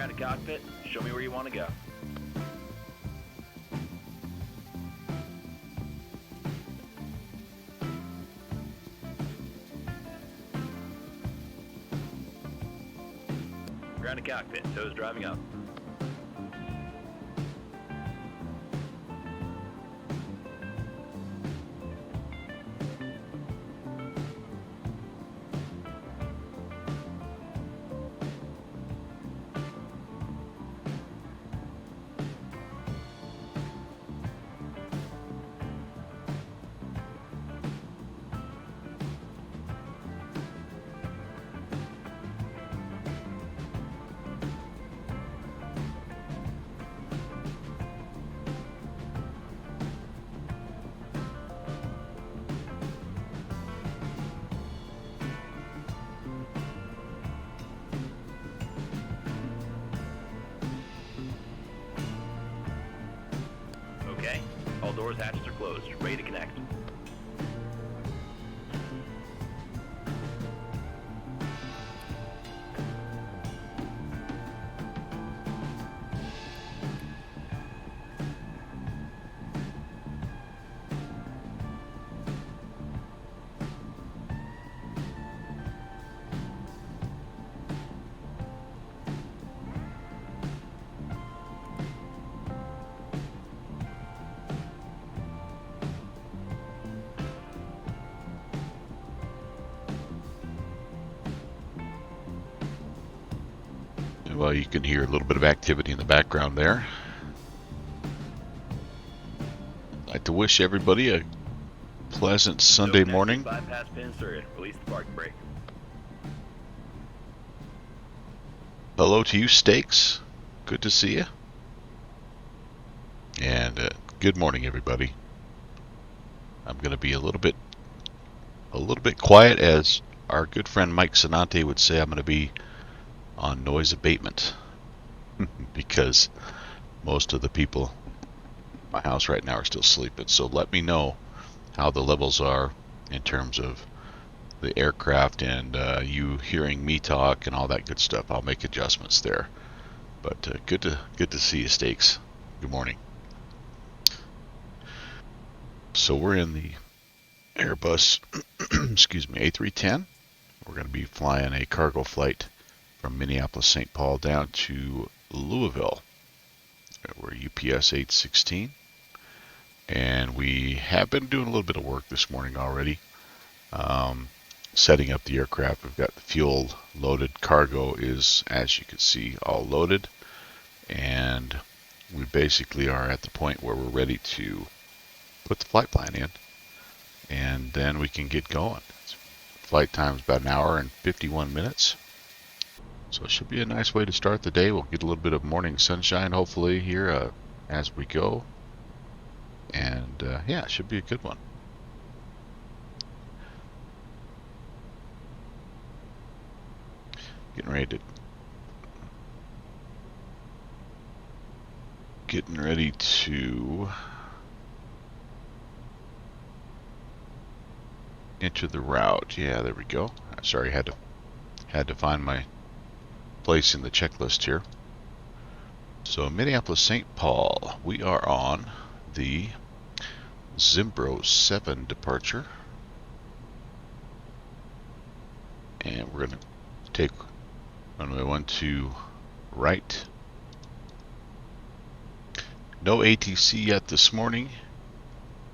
Ground to cockpit, show me where you want to go. Ground to cockpit, toes driving up. Okay, all doors, hatches are closed. Ready to connect. Well, you can hear a little bit of activity in the background there. I'd like to wish everybody a pleasant Sunday morning. Bypass pin inserted. Release the parking brake. Hello to you, Steaks. Good to see you. And good morning, everybody. I'm going to be a little bit quiet, as our good friend Mike Sinante would say. I'm going to be on noise abatement because most of the people in my house right now are still sleeping. So let me know how the levels are in terms of the aircraft and you hearing me talk and all that good stuff. I'll make adjustments there. But good to see you, Steaks. Good morning. So we're in the Airbus, excuse me, A310. We're going to be flying a cargo flight from Minneapolis, St. Paul down to Louisville. We're UPS 816. And we have been doing a little bit of work this morning already. Setting up the aircraft. We've got the fuel loaded. Cargo is, as you can see, all loaded. And we basically are at the point where we're ready to put the flight plan in. And then we can get going. Flight time's about an hour and 51 minutes. So it should be a nice way to start the day. We'll get a little bit of morning sunshine, hopefully, here as we go. And yeah, it should be a good one. Getting ready to enter the route. Yeah, there we go. Sorry, had to find my place in the checklist here. So Minneapolis, St. Paul. We are on the Zimbro 7 departure. And we're going to take runway 12 right. No ATC yet this morning,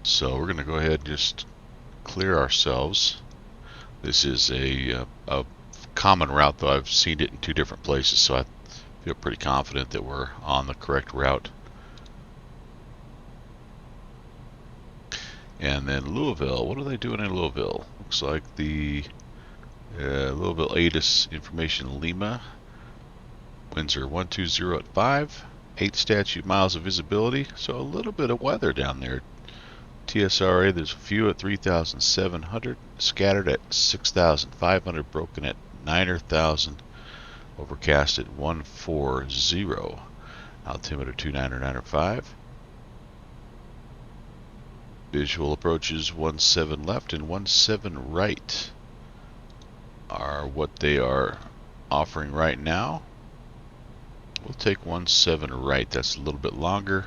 so we're going to go ahead and just clear ourselves. This is a common route, though I've seen it in two different places, so I feel pretty confident that we're on the correct route. And then Louisville. What are they doing in Louisville? Looks like the Louisville ATIS information Lima. Winds are 120 at 5. 8 statute miles of visibility, so a little bit of weather down there. TSRA, there's a few at 3,700, scattered at 6,500, broken at 9,000, overcast at 140, altimeter 29905. Visual approaches 17 left and 17 right are what they are offering right now. We'll take 17 right. That's a little bit longer,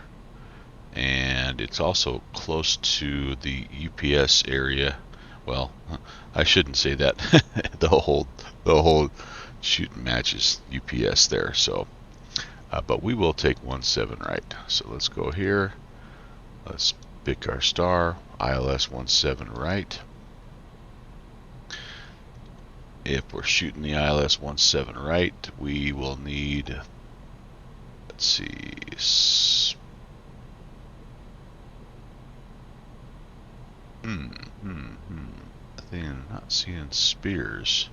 and it's also close to the UPS area. Well, I shouldn't say that. the whole shooting matches UPS there. So, but we will take 17 right. So let's go here. Let's pick our star. ILS 17 right. If we're shooting the ILS 17 right, we will need, let's see, I think I'm not seeing spears.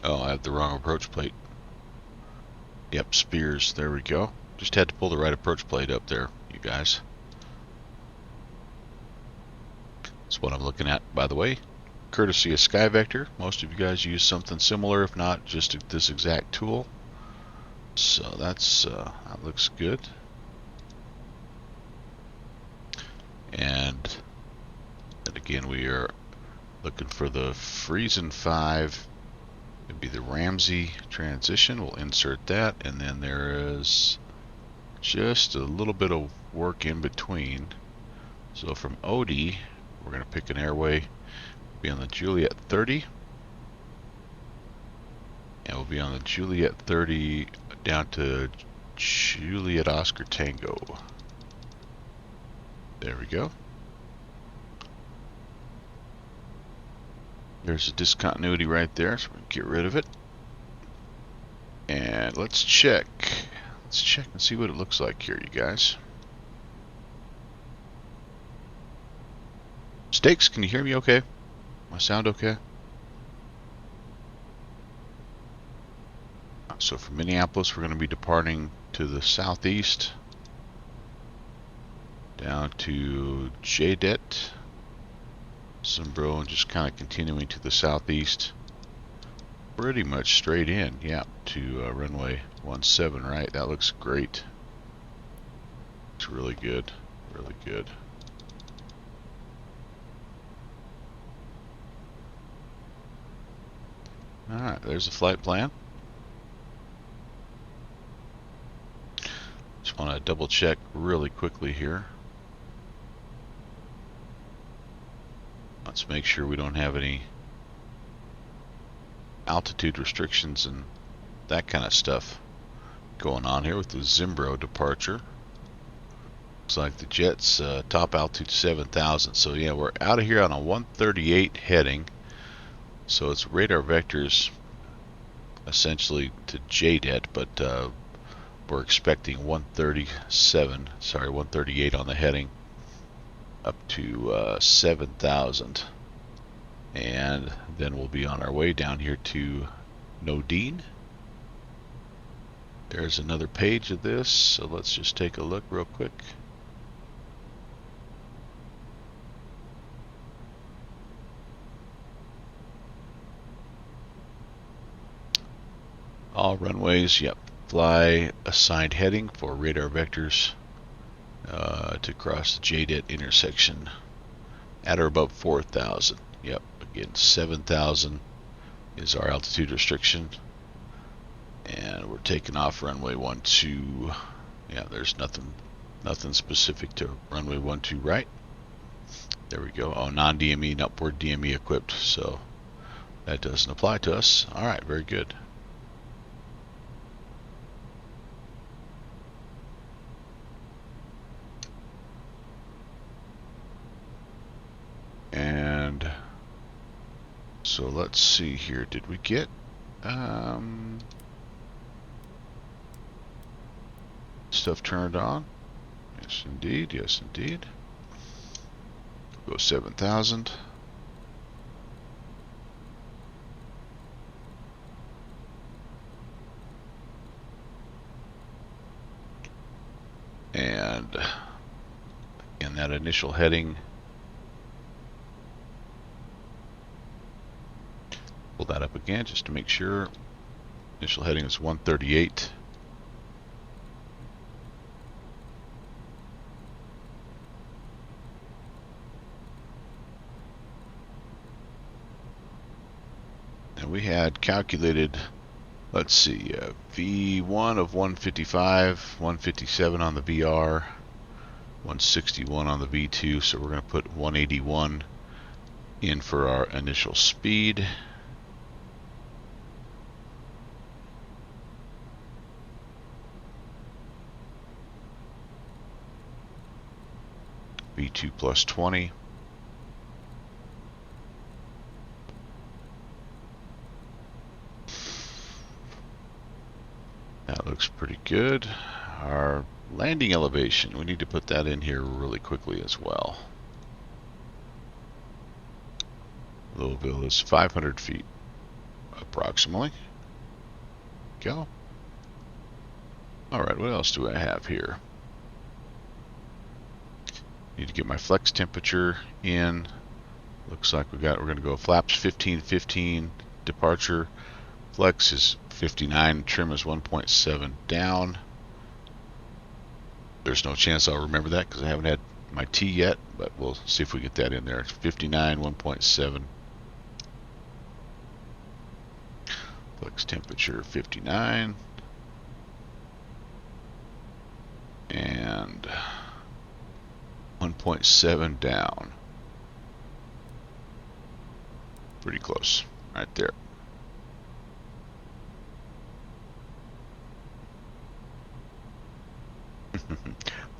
Oh, I have the wrong approach plate. Yep, spears. There we go. Just had to pull the right approach plate up there, you guys. That's what I'm looking at, by the way. Courtesy of SkyVector. Most of you guys use something similar, if not just this exact tool. So that looks good. And again, we are looking for the Friesen 5. It'd be the Ramsey transition. We'll insert that, and then there is just a little bit of work in between. So from Odie, we're going to pick an airway, be on the Juliet 30, and we'll be on the Juliet 30 down to Juliet Oscar Tango. There we go. There's a discontinuity right there, so we're going to get rid of it. And let's check. Let's check and see what it looks like here, you guys. Stakes, can you hear me okay? My sound okay? So from Minneapolis, we're going to be departing to the southeast, down to JDET, Zimbro, and just kind of continuing to the southeast, pretty much straight in, yeah, to runway 17, right? That looks great. Looks really good, really good. Alright, there's the flight plan. Just want to double check really quickly here. Let's make sure we don't have any altitude restrictions and that kind of stuff going on here with the Zimbro departure. Looks like the jet's top altitude 7,000. So yeah, we're out of here on a 138 heading. So it's radar vectors essentially to JDET, but we're expecting 138 on the heading up to 7,000, and then we'll be on our way down here to Nodine. There's another page of this, so let's just take a look real quick. All runways, yep, fly assigned heading for radar vectors to cross the JDET intersection at or above 4,000. Yep, again 7,000 is our altitude restriction, and we're taking off runway 12. Yeah, there's nothing specific to runway 12 right. There we go. Oh, non-DME and upward DME equipped, so that doesn't apply to us. All right, very good. And so let's see here. Did we get stuff turned on? Yes, indeed. Yes, indeed. Go 7,000. And in that initial heading, Pull that up again just to make sure. Initial heading is 138. And we had calculated, let's see, V1 of 155, 157 on the VR, 161 on the V2, so we're going to put 181 in for our initial speed. V2 plus 20. That looks pretty good. Our landing elevation, we need to put that in here really quickly as well. Louisville is 500 feet approximately. Go. Alright, what else do I have here? Need to get my flex temperature in. Looks like we're going to go flaps 15-15, departure flex is 59, trim is 1.7 down. There's no chance I'll remember that because I haven't had my tea yet, but we'll see if we get that in there. It's 59, 1.7. Flex temperature 59. And 1.7 down. Pretty close, right there.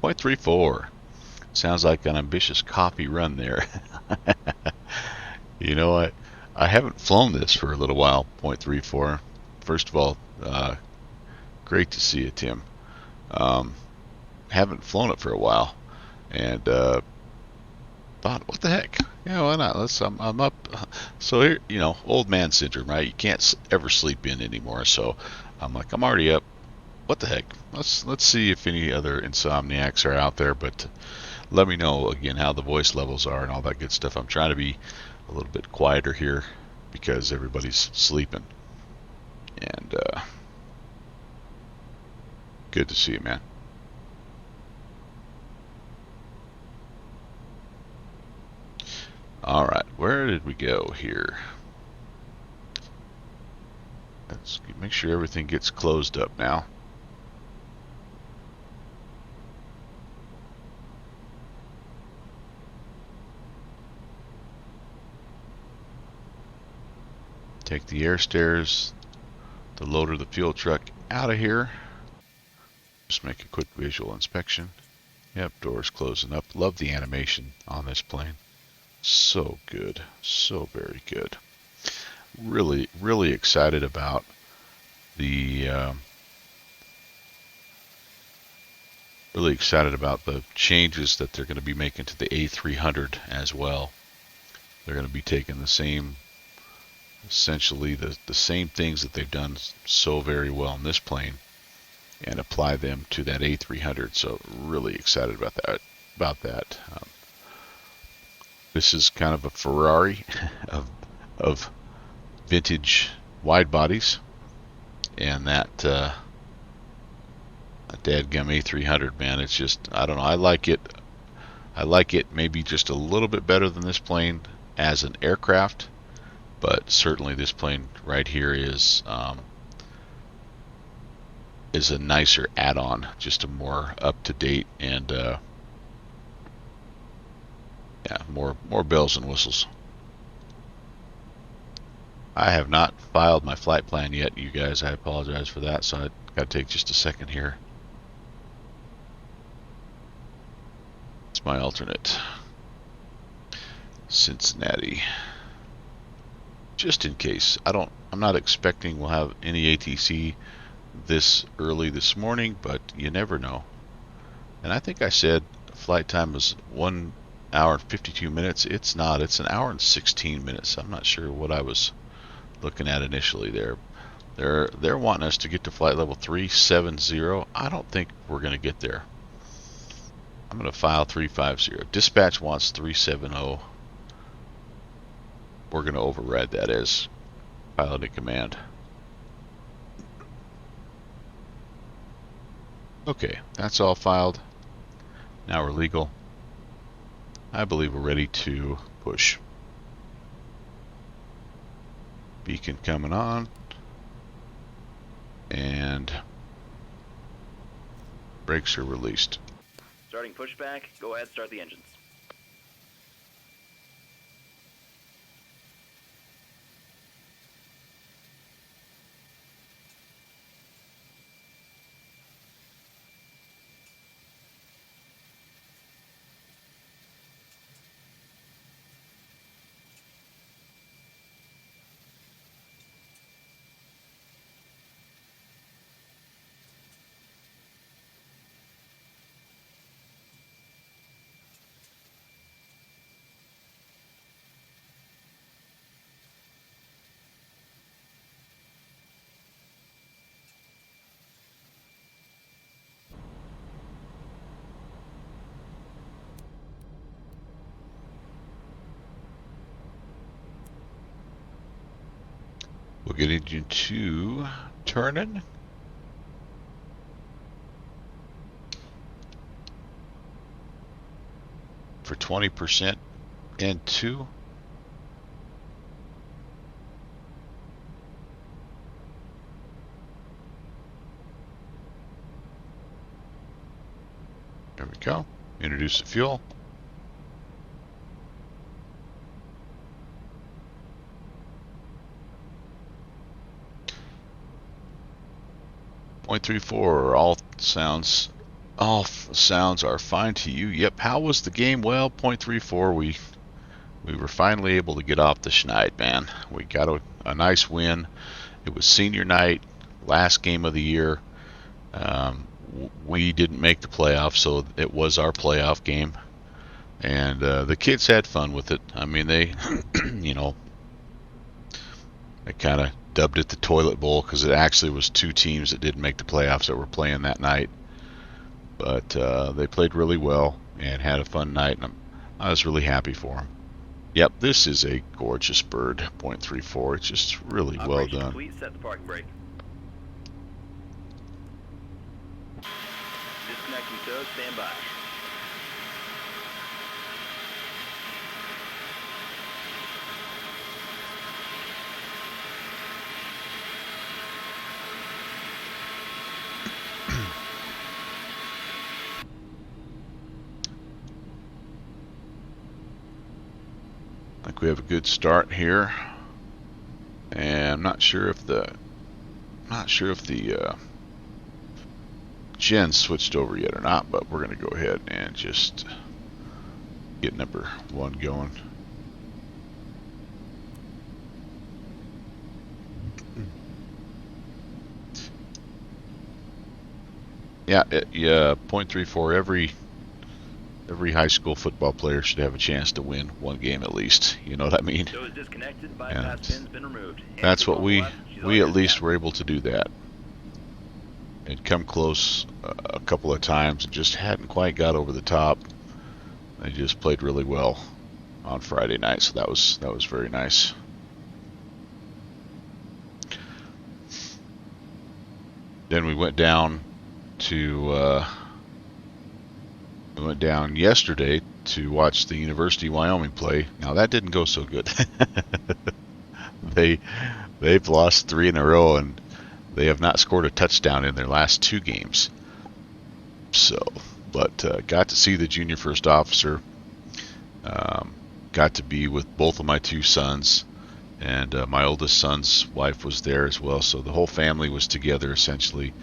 .34. Sounds like an ambitious coffee run there. You know what? I haven't flown this for a little while. .34. First of all, great to see you, Tim. Haven't flown it for a while, and thought, what the heck? Yeah, why not? I'm up. So here, you know, old man syndrome, right? You can't ever sleep in anymore. So I'm like, I'm already up. What the heck? Let's see if any other insomniacs are out there. But let me know again how the voice levels are and all that good stuff. I'm trying to be a little bit quieter here because everybody's sleeping. And good to see you, man. All right, where did we go here? Let's make sure everything gets closed up now. Take the air stairs, the loader, the fuel truck out of here. Just make a quick visual inspection. Yep, doors closing up. Love the animation on this plane. So good, so very good. Really, really excited about the changes that they're going to be making to the A300 as well. They're going to be taking the same, essentially the same things that they've done so very well in this plane and apply them to that A300. So really excited about that. This is kind of a Ferrari of vintage wide bodies, and that dadgum A300, man, it's just, I don't know, I like it maybe just a little bit better than this plane as an aircraft, but certainly this plane right here is a nicer add-on, just a more up-to-date and yeah, more bells and whistles. I have not filed my flight plan yet, you guys. I apologize for that, so I got to take just a second here. It's my alternate. Cincinnati. Just in case. I'm not expecting we'll have any ATC this early this morning, but you never know. And I think I said flight time was 1 hour and 52 minutes. It's not. It's an hour and 16 minutes. I'm not sure what I was looking at initially there. They're wanting us to get to flight level 370. I don't think we're going to get there. I'm going to file 350. Dispatch wants 370. We're going to override that as Pilot in command. Okay, that's all filed. Now we're legal. I believe we're ready to push. Beacon coming on. And brakes are released. Starting pushback. Go ahead, start the engines. We'll get engine 2 turning. For 20% and 2. There we go. Introduce the fuel. .34. All sounds are fine to you. Yep. How was the game? Well, .34. We were finally able to get off the schneid, man. We got a nice win. It was senior night, last game of the year. We didn't make the playoffs, so it was our playoff game. And the kids had fun with it. I mean, they, you know, they kind of dubbed it the toilet bowl because it actually was 2 teams that didn't make the playoffs that were playing that night. But they played really well and had a fun night, and I was really happy for them. Yep, this is a gorgeous bird, .34. It's just really well done. Complete. Set the parking brake. Disconnecting tow. Stand by. I think we have a good start here, and I'm not sure if the gen switched over yet or not, but we're going to go ahead and just get number 1 going. Yeah, .34. Every high school football player should have a chance to win 1 game at least. You know what I mean? Tow is disconnected. Bypass pin's been removed. That's what we at least were able to do that. It come close a couple of times and just hadn't quite got over the top. They just played really well on Friday night, so that was very nice. Then we went down yesterday to watch the University of Wyoming play. Now that didn't go so good. They've lost 3 in a row, and they have not scored a touchdown in their last 2 games. So, but got to see the junior first officer. Got to be with both of my 2 sons, and my oldest son's wife was there as well. So the whole family was together essentially,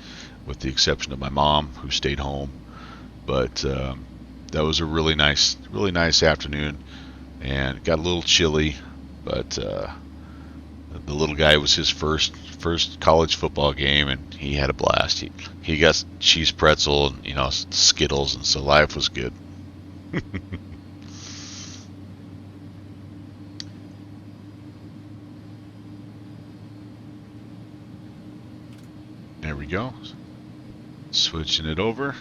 with the exception of my mom, who stayed home. But that was a really nice afternoon, and it got a little chilly, but the little guy, was his first college football game, and he had a blast. He got cheese pretzel and, you know, Skittles, and so life was good. There we go. Switching it over.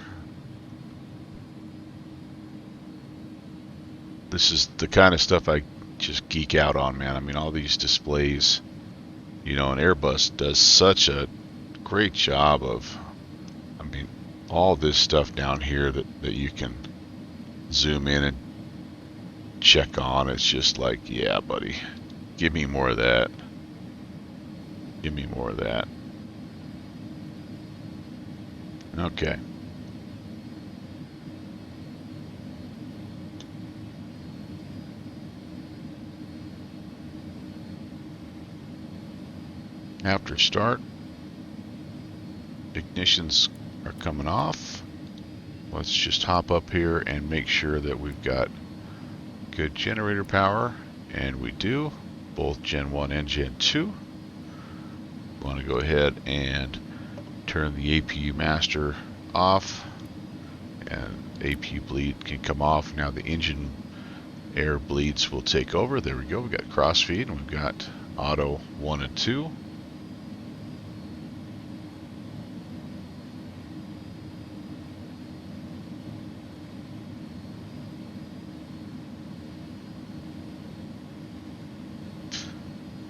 This is the kind of stuff I just geek out on, man. I mean, all these displays You know, and Airbus does such a great job of, I mean, all this stuff down here that you can zoom in and check on. It's just like, yeah, buddy, give me more of that. Give me more of that. Okay. After start, ignitions are coming off. Let's just hop up here and make sure that we've got good generator power, and we do, both Gen 1 and Gen 2. Want to go ahead and turn the APU master off, and APU bleed can come off. Now the engine air bleeds will take over. There we go. We've got crossfeed, and we've got auto 1 and 2.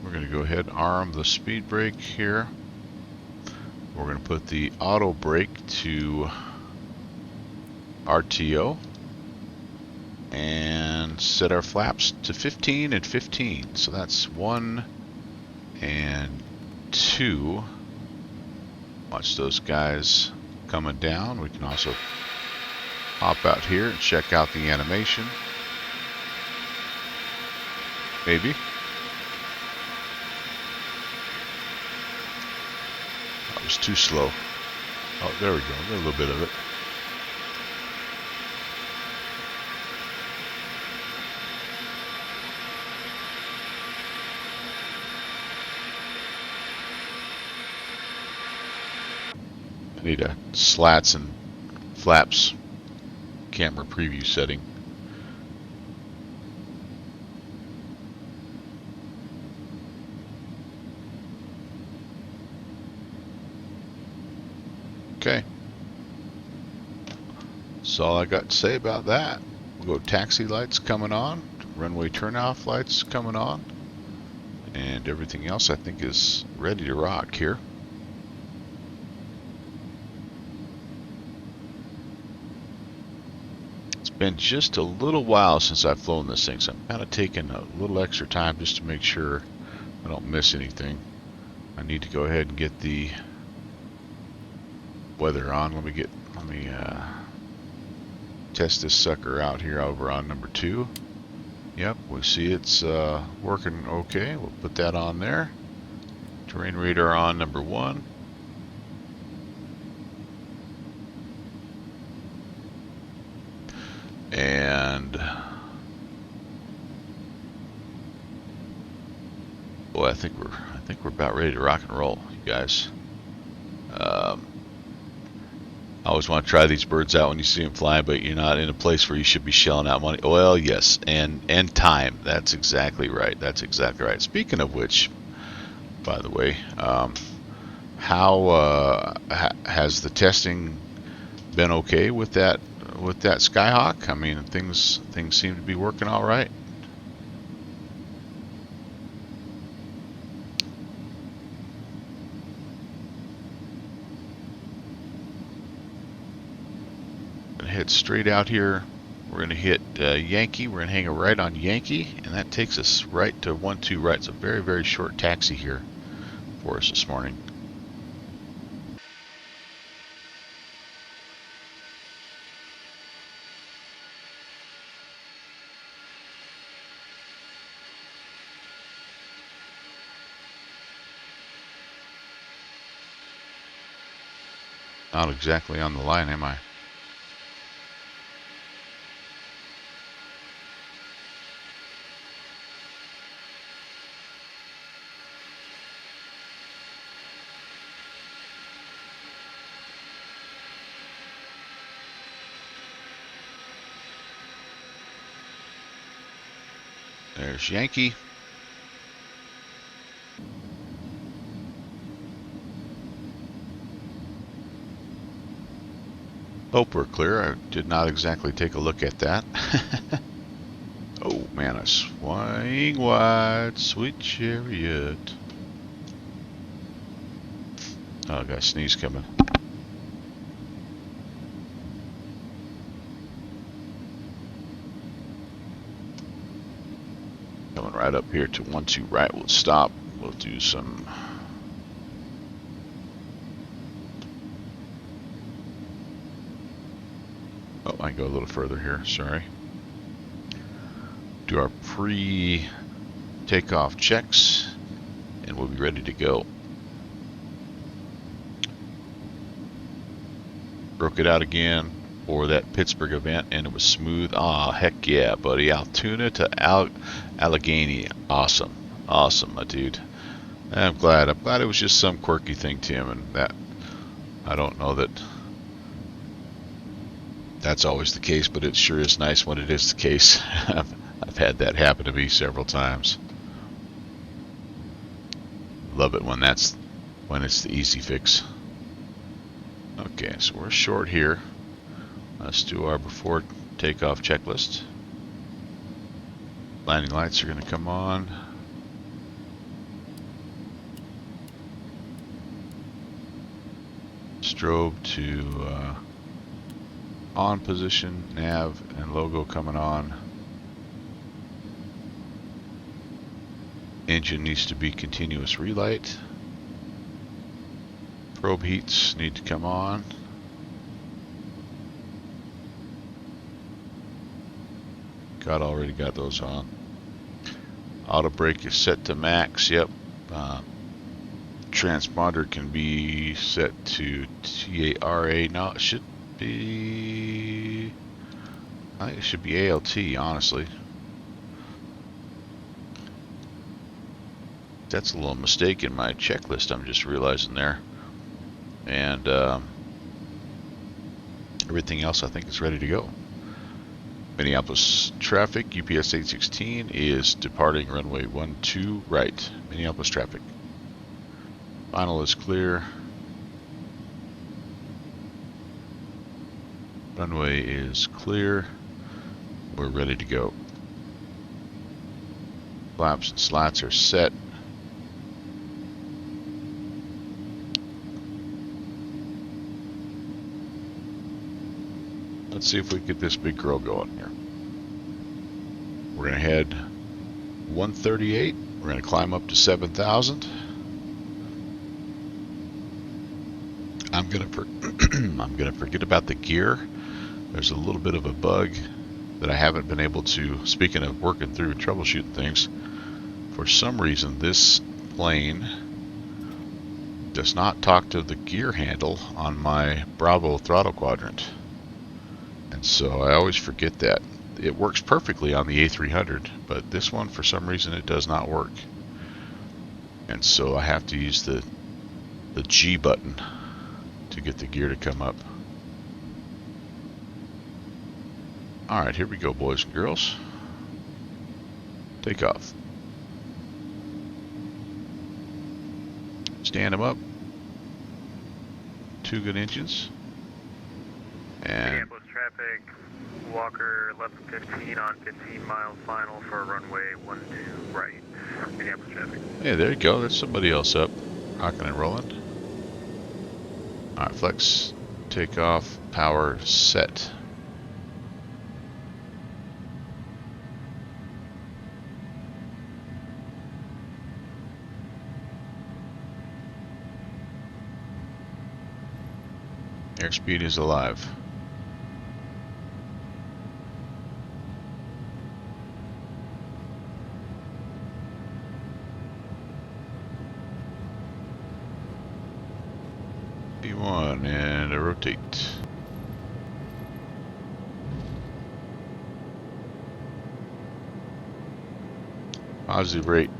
We're going to go ahead and arm the speed brake here. We're going to put the auto brake to RTO and set our flaps to 15 and 15. So that's 1 and 2. Watch those guys coming down. We can also hop out here and check out the animation. Maybe. That was too slow. Oh, there we go. A little bit of it. I need a slats and flaps camera preview setting. Okay. That's all I got to say about that. We'll go taxi lights coming on, runway turnoff lights coming on, and everything else I think is ready to rock here. It's been just a little while since I've flown this thing, so I'm kind of taking a little extra time just to make sure I don't miss anything. I need to go ahead and get the weather on. Let me test this sucker out here over on number 2. Yep, we see it's working okay. We'll put that on there. Terrain radar on number 1. And boy, I think we're about ready to rock and roll, you guys. I always want to try these birds out when you see them flying, but you're not in a place where you should be shelling out money. Well, yes, and time. That's exactly right. That's exactly right. Speaking of which, by the way, how has the testing been okay with that Skyhawk? I mean, things seem to be working all right. Head straight out here. We're going to hit Yankee. We're going to hang a right on Yankee, and that takes us right to 12 right. It's a very, very short taxi here for us this morning. Not exactly on the line, am I? There's Yankee. Hope we're clear. I did not exactly take a look at that. Oh man, a swing wide, sweet chariot. Oh, I got a sneeze coming. Coming right up here to 12 right. We'll stop. We'll do some. Oh, I can go a little further here. Sorry. Do our pre-takeoff checks, and we'll be ready to go. Broke it out again for that Pittsburgh event, and it was smooth. Ah, heck yeah, buddy. Altoona to Allegheny. Awesome. Awesome, my dude. I'm glad it was just some quirky thing, Tim, and that I don't know that that's always the case, but it sure is nice when it is the case. I've had that happen to me several times. Love it when it's the easy fix. Okay, so we're short here. Let's do our before takeoff checklist. Landing lights are going to come on. Strobe to on position, nav and logo coming on. Engine needs to be continuous relight. Probe heats need to come on. Already got those on. Auto brake is set to max. Yep. Transponder can be set to TARA. No, it should be. I think it should be ALT, honestly. That's a little mistake in my checklist, I'm just realizing there. And everything else I think is ready to go. Minneapolis traffic, UPS 816 is departing runway 12 right. Minneapolis traffic. Final is clear. Runway is clear. We're ready to go. Flaps and slats are set. Let's see if we can get this big girl going here. We're going to head 138. We're going to climb up to 7,000. I'm going to forget about the gear. There's a little bit of a bug that I haven't been able to, speaking of working through and troubleshooting things, for some reason this plane does not talk to the gear handle on my Bravo throttle quadrant. And so I always forget that. It works perfectly on the A300, but this one, for some reason, it does not work. And so I have to use the G button to get the gear to come up. Alright, here we go, boys and girls. Take off. Stand them up. 2 good engines. And Minneapolis traffic, Walker 1115 on 15 miles final for runway 12 right. Minneapolis traffic. hey, there you go. There's somebody else up. Rocking and rolling. Alright, flex, takeoff, power set. Airspeed is alive. P1 and a rotate. Positive rate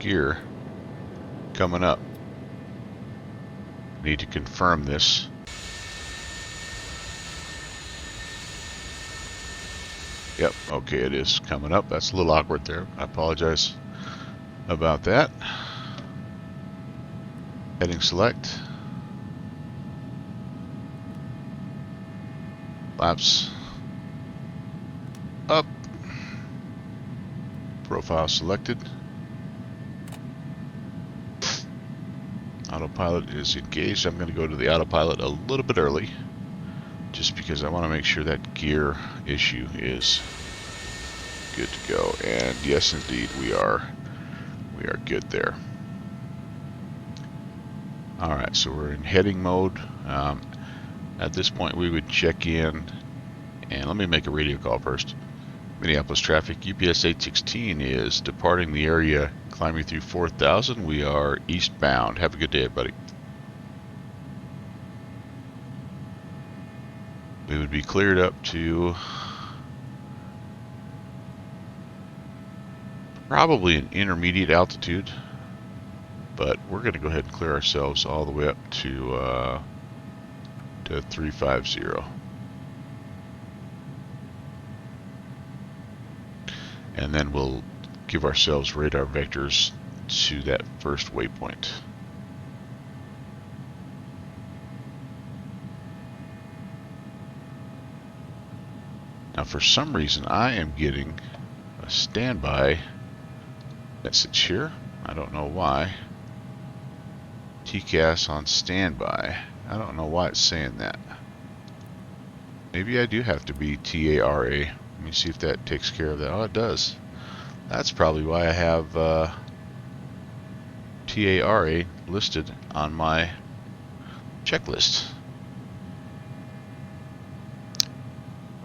gear coming up. Need to confirm this. Yep, okay, it is coming up. That's a little awkward there. I apologize about that. Heading select. Flaps up. Profile selected. Autopilot is engaged. I'm going to go to the autopilot a little bit early, just because I want to make sure that gear issue is good to go. And yes, indeed, we are good there. All right, so we're in heading mode. At this point, we would check in, and let me make a radio call first. Minneapolis traffic, UPS 816 is departing the area, climbing through 4,000. We are eastbound. Have a good day, everybody. We would be cleared up to probably an intermediate altitude, but we're going to go ahead and clear ourselves all the way up to 350. And then we'll give ourselves radar vectors to that first waypoint. Now, for some reason, I am getting a standby message here. I don't know why. TCAS on standby. I don't know why it's saying that. Maybe I do have to be TARA. Let me see if that takes care of that. Oh, it does. That's probably why I have TARA listed on my checklist.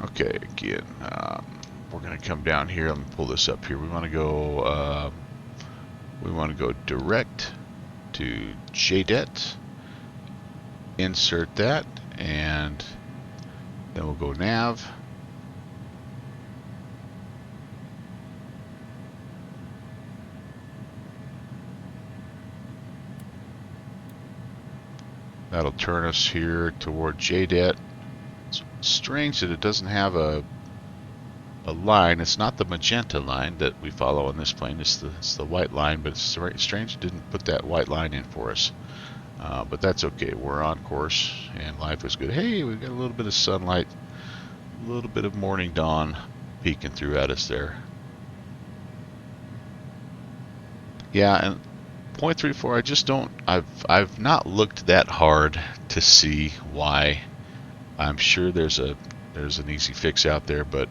Okay, again, we're going to come down here. Let me pull this up here. We want to go direct to JDET. Insert that, and then we'll go nav. That'll turn us here toward JDET. It's strange that it doesn't have a line. It's not the magenta line that we follow on this plane. It's the white line, but it's strange it didn't put that white line in for us. But that's okay. We're on course, and life is good. Hey, we've got a little bit of sunlight, a little bit of morning dawn peeking through at us there. Yeah, and 0.34, I just don't. I've not looked that hard to see why. I'm sure there's an easy fix out there, but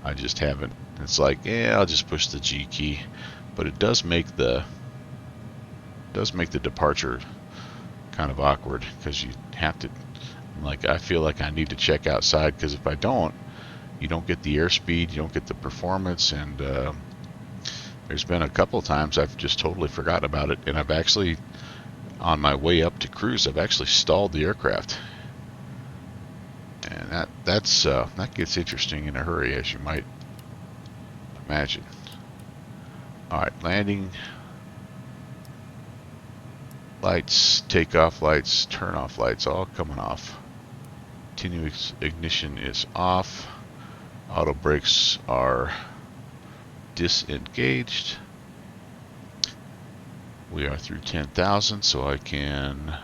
I just haven't. It's like, I'll just push the G key, but it does make the departure kind of awkward, because you have to, like, I feel like I need to check outside, because if I don't, you don't get the airspeed, you don't get the performance, and there's been a couple of times I've just totally forgotten about it, and I've actually, on my way up to cruise, I've actually stalled the aircraft. And that gets interesting in a hurry, as you might imagine. Alright, landing lights, takeoff lights, turn off lights, all coming off. Continuous ignition is off. Auto brakes are disengaged. We are through 10,000, so I can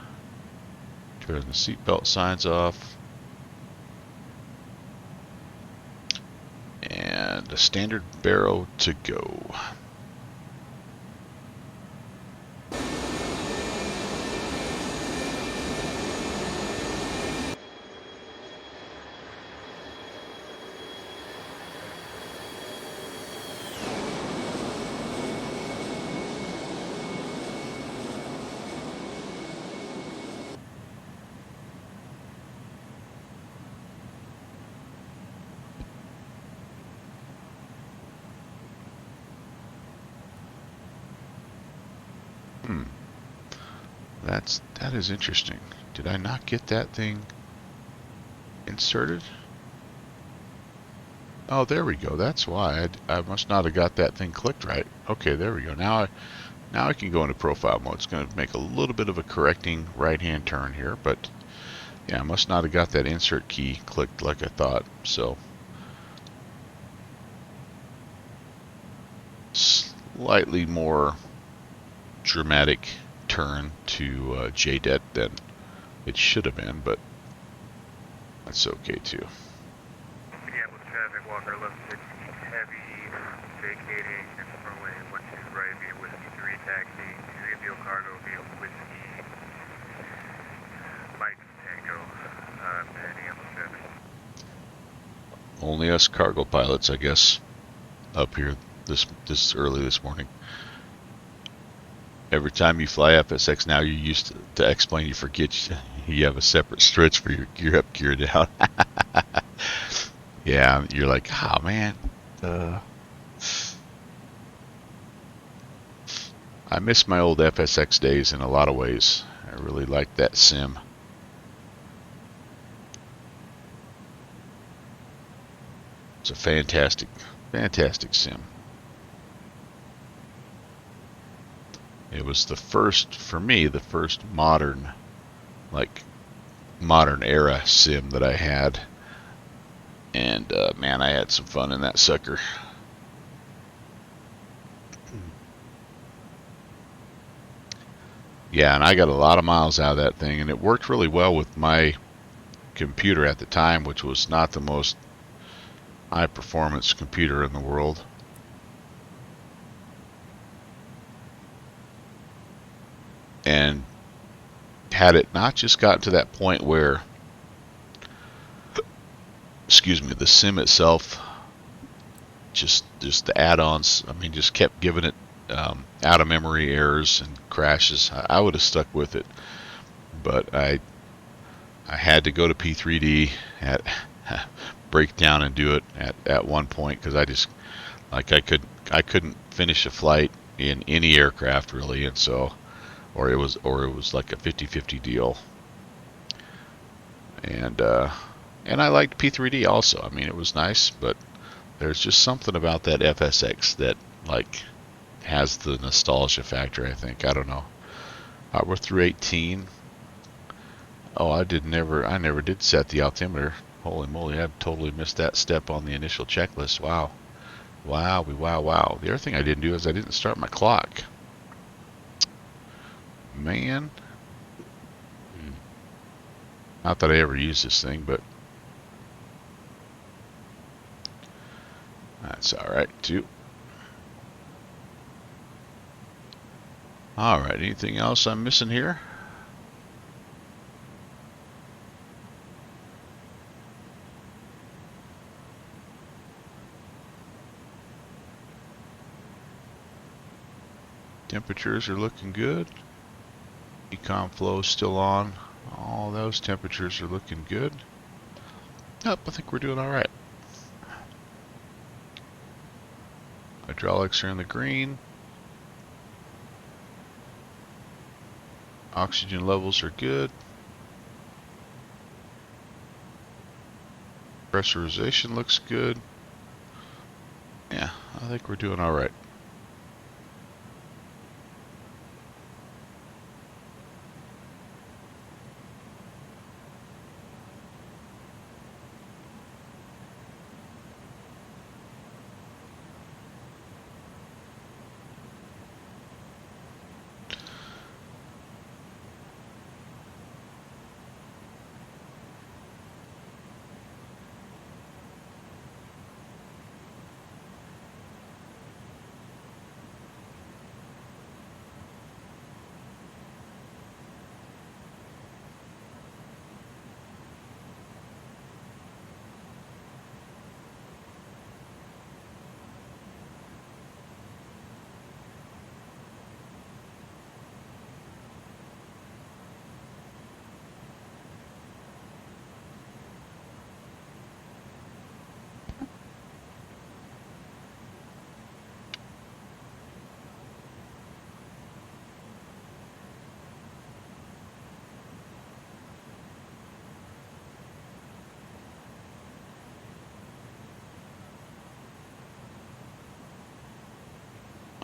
turn the seatbelt signs off. And a standard barrow to go. That is interesting. Did I not get that thing inserted? Oh, there we go. That's why I must not have got that thing clicked right. Okay, there we go. Now I can go into profile mode. It's going to make a little bit of a correcting right-hand turn here, but yeah, I must not have got that insert key clicked like I thought. So slightly more dramatic turn to JDET than it should have been, but that's okay too. Minneapolis traffic, Walker left 15 heavy, vacating runway 12 right via Whiskey 3 taxi to Avial Cargo via Whiskey Only us cargo pilots, I guess, up here this early this morning. Every time you fly FSX now, you're used to X-plane, you forget you have a separate stretch for your gear up, gear down. Yeah, you're like, oh man. I miss my old FSX days in a lot of ways. I really liked that sim. It's a fantastic, fantastic sim. It was the first, for me, the first modern, like, modern era sim that I had. And, man, I had some fun in that sucker. Yeah, and I got a lot of miles out of that thing, and it worked really well with my computer at the time, which was not the most high performance computer in the world. And had it not just gotten to that point where, excuse me, the sim itself, just the add-ons, I mean, just kept giving it out of memory errors and crashes, I would have stuck with it. But I had to go to P3D at break down and do it at one point, because I just, like, I couldn't finish a flight in any aircraft really, and so or it was like a 50-50 deal. And I liked P3D also. I mean, it was nice, but there's just something about that FSX that, like, has the nostalgia factor, I think. I don't know. We're through 18. Oh, I never did set the altimeter. Holy moly, I've totally missed that step on the initial checklist. Wow. Wow. The other thing I didn't do is I didn't start my clock. Man. Not that I ever use this thing, but that's alright too. Alright, anything else I'm missing here? Temperatures are looking good. Econ flow is still on. All those temperatures are looking good. Yep, I think we're doing alright. Hydraulics are in the green. Oxygen levels are good. Pressurization looks good. Yeah, I think we're doing alright.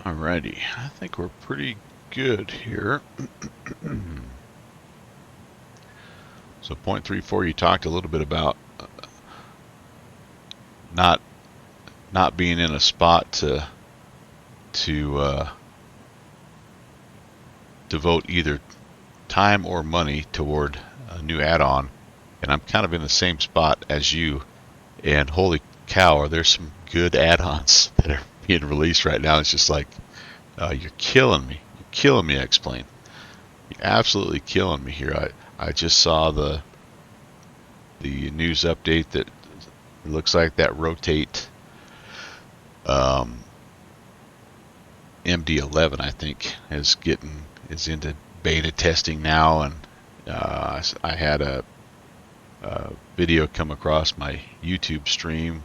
Alrighty, I think we're pretty good here. So 0.34, you talked a little bit about not being in a spot to devote either time or money toward a new add-on, and I'm kind of in the same spot as you. And holy cow, are there some good add-ons that are being released right now? It's just like, you're killing me. You're killing me, X-Plane. You're absolutely killing me here. I just saw the news update that It looks like that rotate MD-11, I think, is into beta testing now, and I had a video come across my YouTube stream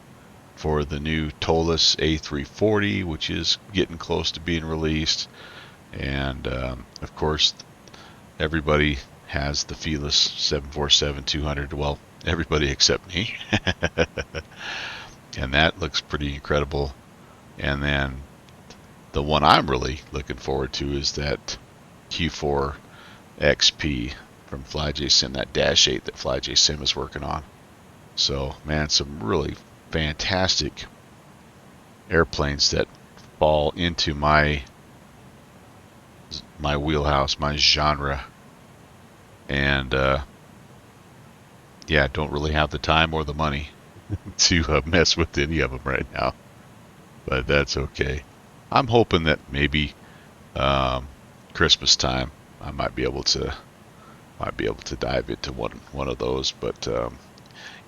for the new Tolis A340, which is getting close to being released, and of course, everybody has the Fearless 747-200. Well, everybody except me, and that looks pretty incredible. And then the one I'm really looking forward to is that Q4 XP from FlyJSim, that Dash 8 that FlyJSim is working on. So, man, some really fantastic airplanes that fall into my wheelhouse, my genre. And yeah, don't really have the time or the money to mess with any of them right now. But that's okay. I'm hoping that maybe Christmas time I might be able to dive into one of those. But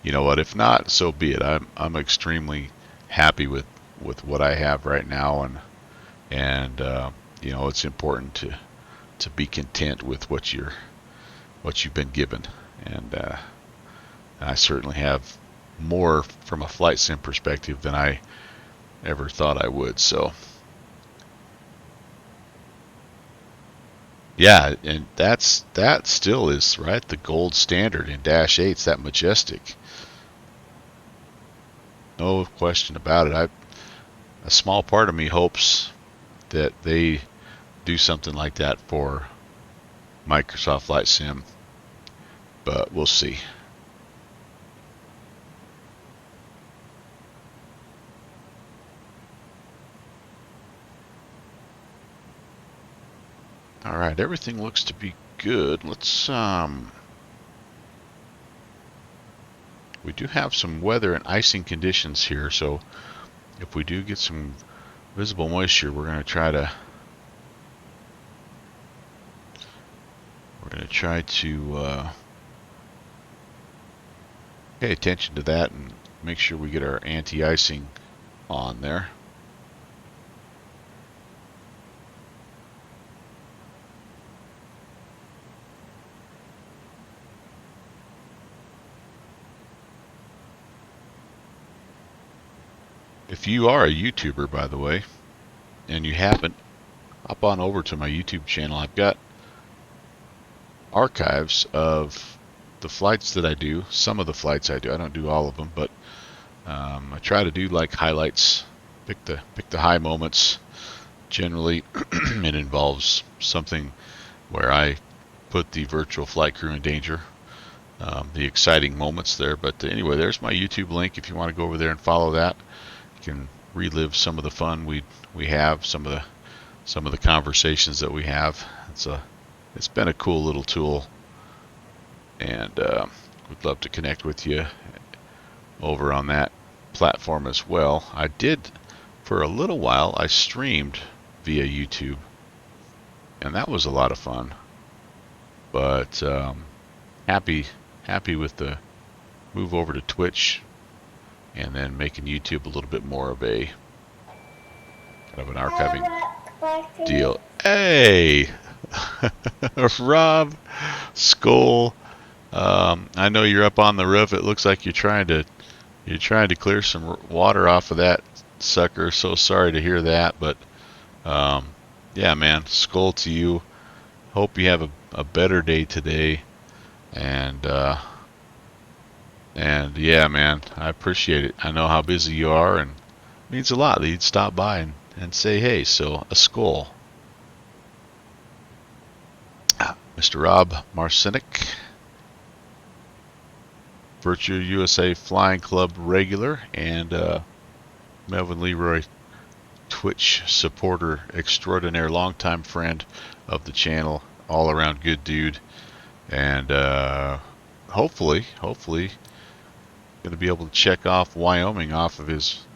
you know what? If not, so be it. I'm extremely happy with what I have right now, and you know, it's important to be content with what you've been given, and I certainly have more from a flight sim perspective than I ever thought I would. So yeah, and that still is right, the gold standard in Dash 8's, that Majestic. No question about it. A small part of me hopes that they do something like that for Microsoft Flight Sim, but we'll see. All right, everything looks to be good. Let's we do have some weather and icing conditions here, so if we do get some visible moisture, we're going to try to pay attention to that and make sure we get our anti-icing on there. If you are a YouTuber, by the way, and you haven't, hop on over to my YouTube channel. I've got archives of the flights that I do. Some of the flights I do. I don't do all of them, but I try to do like highlights, pick the high moments. Generally, it involves something where I put the virtual flight crew in danger. The exciting moments there. But anyway, there's my YouTube link. If you want to go over there and follow that, you can relive some of the fun we have, some of the conversations that we have. It's been a cool little tool, and would love to connect with you over on that platform as well. I did, for a little while, I streamed via YouTube, and that was a lot of fun. But happy with the move over to Twitch, and then making YouTube a little bit more of a kind of an archiving deal. Hey, Rob, Skull. I know you're up on the roof. It looks like you're trying to clear some water off of that sucker. So sorry to hear that, but yeah, man, Skull to you. Hope you have a better day today, and yeah, man, I appreciate it. I know how busy you are, and it means a lot that you'd stop by and say hey. So a Skull. Mr. Rob Marcinic, Virtue USA Flying Club regular, and Melvin Leroy, Twitch supporter extraordinaire, longtime friend of the channel, all around good dude, and hopefully going to be able to check off Wyoming off of his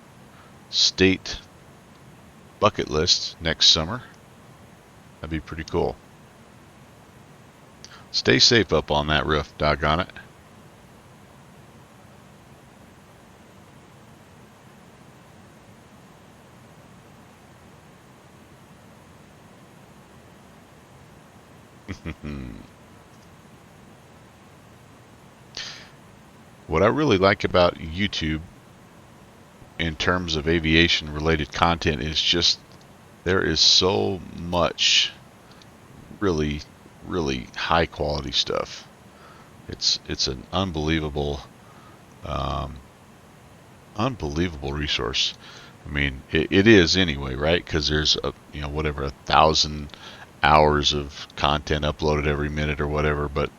state bucket list next summer. That'd be pretty cool. Stay safe up on that roof, doggone it. What I really like about YouTube in terms of aviation related content is just there is so much really, really high quality stuff. It's an um, unbelievable resource. I mean, it is anyway, right? Because there's whatever 1,000 hours of content uploaded every minute or whatever. But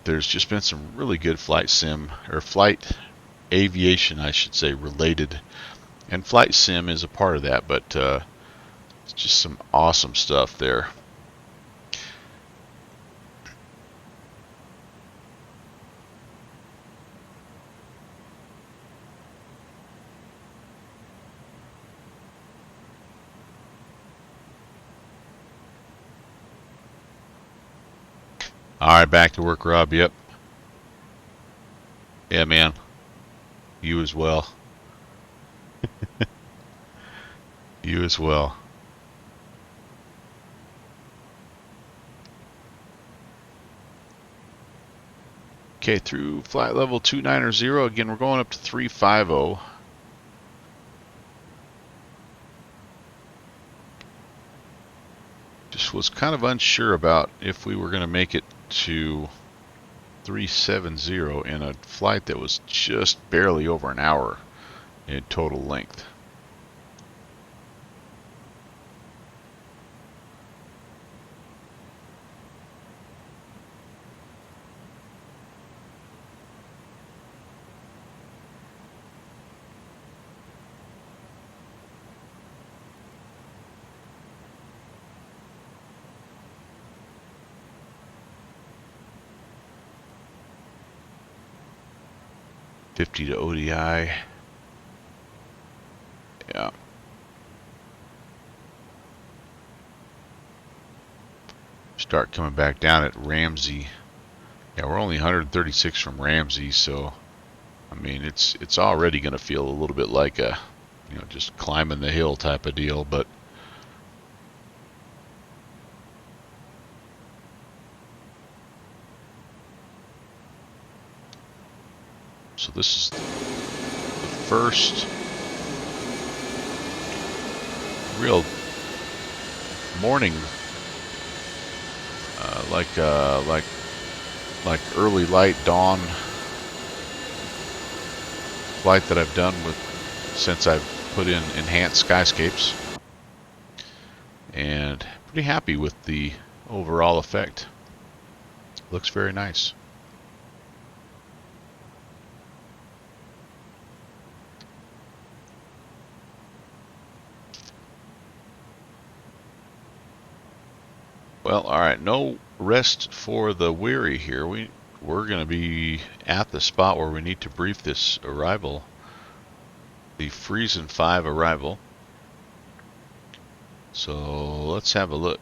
there's just been some really good flight sim or flight aviation, I should say, related, and flight sim is a part of that. But it's just some awesome stuff there. All right, back to work, Rob. Yep. Yeah, man. You as well. You as well. Okay, through flight level 290. Again, we're going up to 350. Just was kind of unsure about if we were going to make it to 370 in a flight that was just barely over an hour in total length. .50 to ODI. Yeah. Start coming back down at Ramsey. Yeah, we're only 136 from Ramsey, so I mean it's already going to feel a little bit like a just climbing the hill type of deal, but so this is the first real morning, like early light dawn flight that I've done since I've put in enhanced skyscapes, and pretty happy with the overall effect. Looks very nice. Well, all right, no rest for the weary here. We're going to be at the spot where we need to brief this arrival, the Friesen 5 arrival. So let's have a look.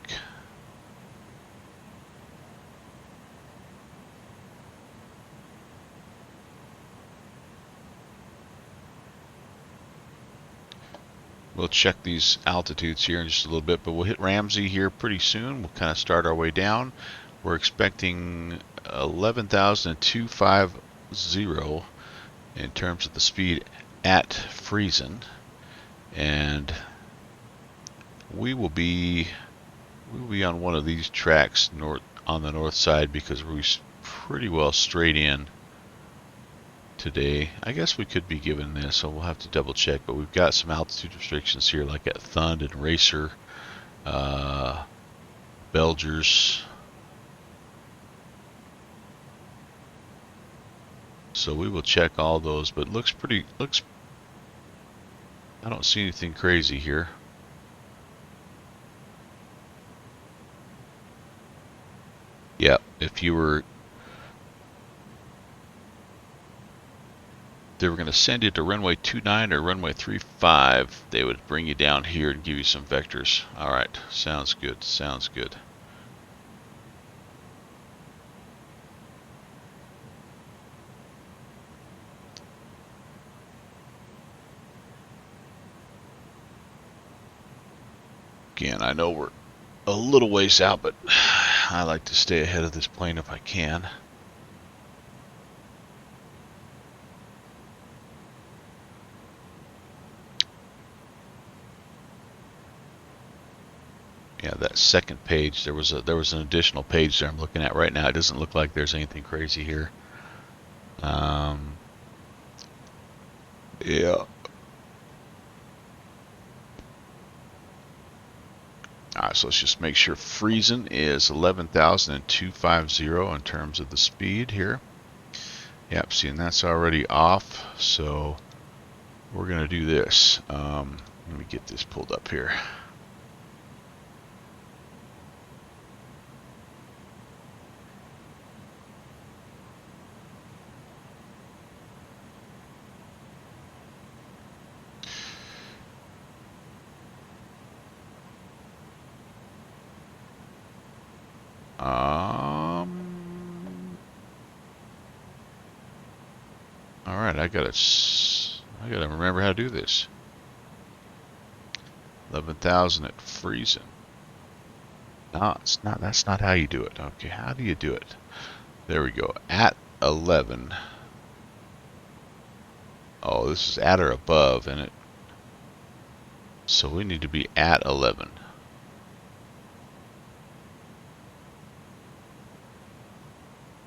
We'll check these altitudes here in just a little bit, but we'll hit Ramsey here pretty soon. We'll kind of start our way down. We're expecting 11,250 in terms of the speed at Friesen, and we will be on one of these tracks on the north side because we're pretty well straight in today. I guess we could be given this, so we'll have to double check, but we've got some altitude restrictions here like at Thund and Racer, Belgers. So we will check all those, but looks I don't see anything crazy here. Yeah, if they were going to send you to runway 29 or runway 35, they would bring you down here and give you some vectors. All right, sounds good, sounds good. Again, I know we're a little ways out, but I like to stay ahead of this plane if I can. Yeah, that second page, there was an additional page there I'm looking at right now. It doesn't look like there's anything crazy here. Yeah. Alright, so let's just make sure Friesen is 11,250 in terms of the speed here. Yep, see, and that's already off, so we're going to do this. Let me get this pulled up here. All right, I gotta remember how to do this. 11,000 at Friesen. No, it's not. That's not how you do it. Okay, how do you do it? There we go. At 11. Oh, this is at or above, isn't it? So we need to be at 11.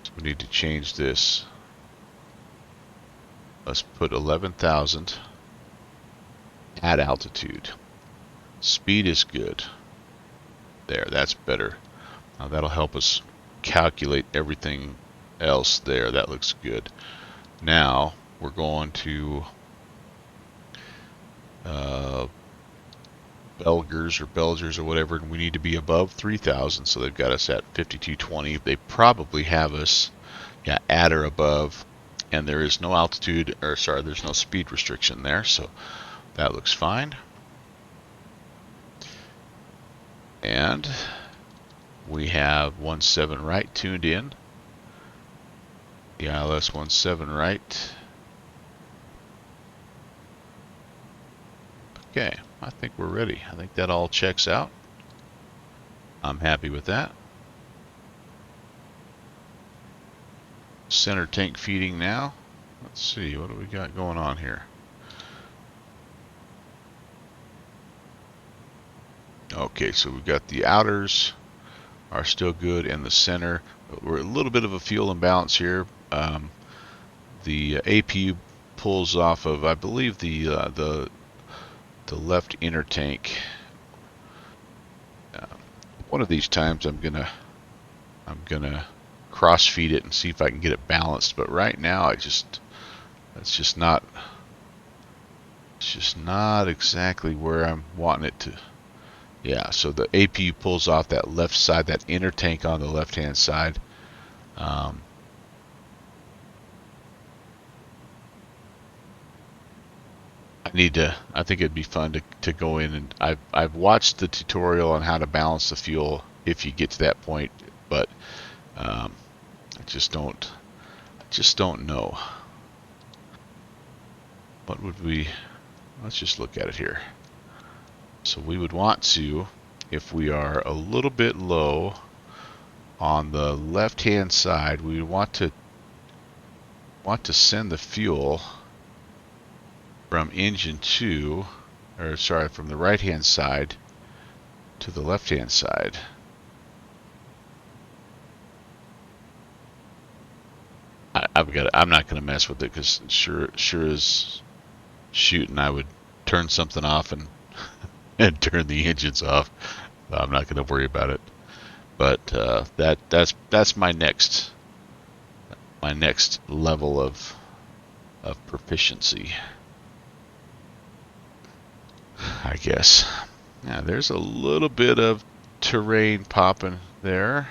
So we need to change this. Let's put 11,000 at altitude. Speed is good. There, that's better. Now that'll help us calculate everything else there. That looks good. Now we're going to Belgers or whatever, and we need to be above 3,000. So they've got us at 5220. They probably have us, yeah, at or above, and there is no altitude, or sorry, there's no speed restriction there, so that looks fine. And we have 17 right tuned in. The ILS 17 right. Okay, I think we're ready. I think that all checks out. I'm happy with that. Center tank feeding now. Let's see, what do we got going on here? Okay, so we've got the outers are still good, and the center. We're a little bit of a fuel imbalance here. The APU pulls off of, I believe, the left inner tank. One of these times I'm gonna cross feed it and see if I can get it balanced. But right now, it's just not exactly where I'm wanting it to. Yeah, so the APU pulls off that left side, that inner tank on the left-hand side. I think it'd be fun to go in, and I've watched the tutorial on how to balance the fuel if you get to that point, but I just don't know. What would we? Let's just look at it here. So we would want to, if we are a little bit low on the left-hand side, we want to send the fuel from engine 2, or sorry, from the right-hand side to the left-hand side. I'm not going to mess with it, because sure as shooting, I would turn something off and and turn the engines off. I'm not going to worry about it. But that's my next level of proficiency, I guess. Now there's a little bit of terrain popping there,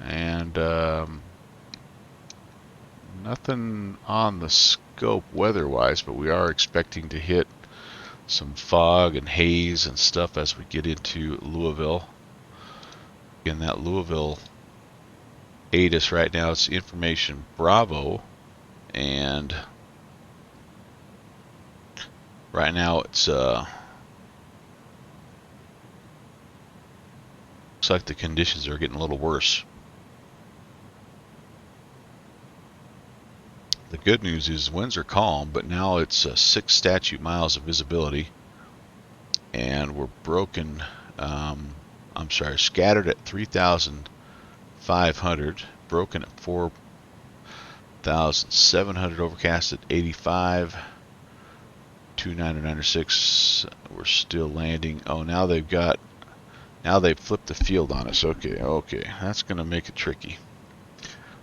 and nothing on the scope weather-wise, but we are expecting to hit some fog and haze and stuff as we get into Louisville. Again, that Louisville ATIS right now, it's information Bravo, and right now it's Looks like the conditions are getting a little worse. The good news is winds are calm, but now it's 6 statute miles of visibility, and we're broken. I'm sorry, scattered at 3,500, broken at 4,700, overcast at 85, 29906. We're still landing. Oh, now they've flipped the field on us. Okay, that's going to make it tricky.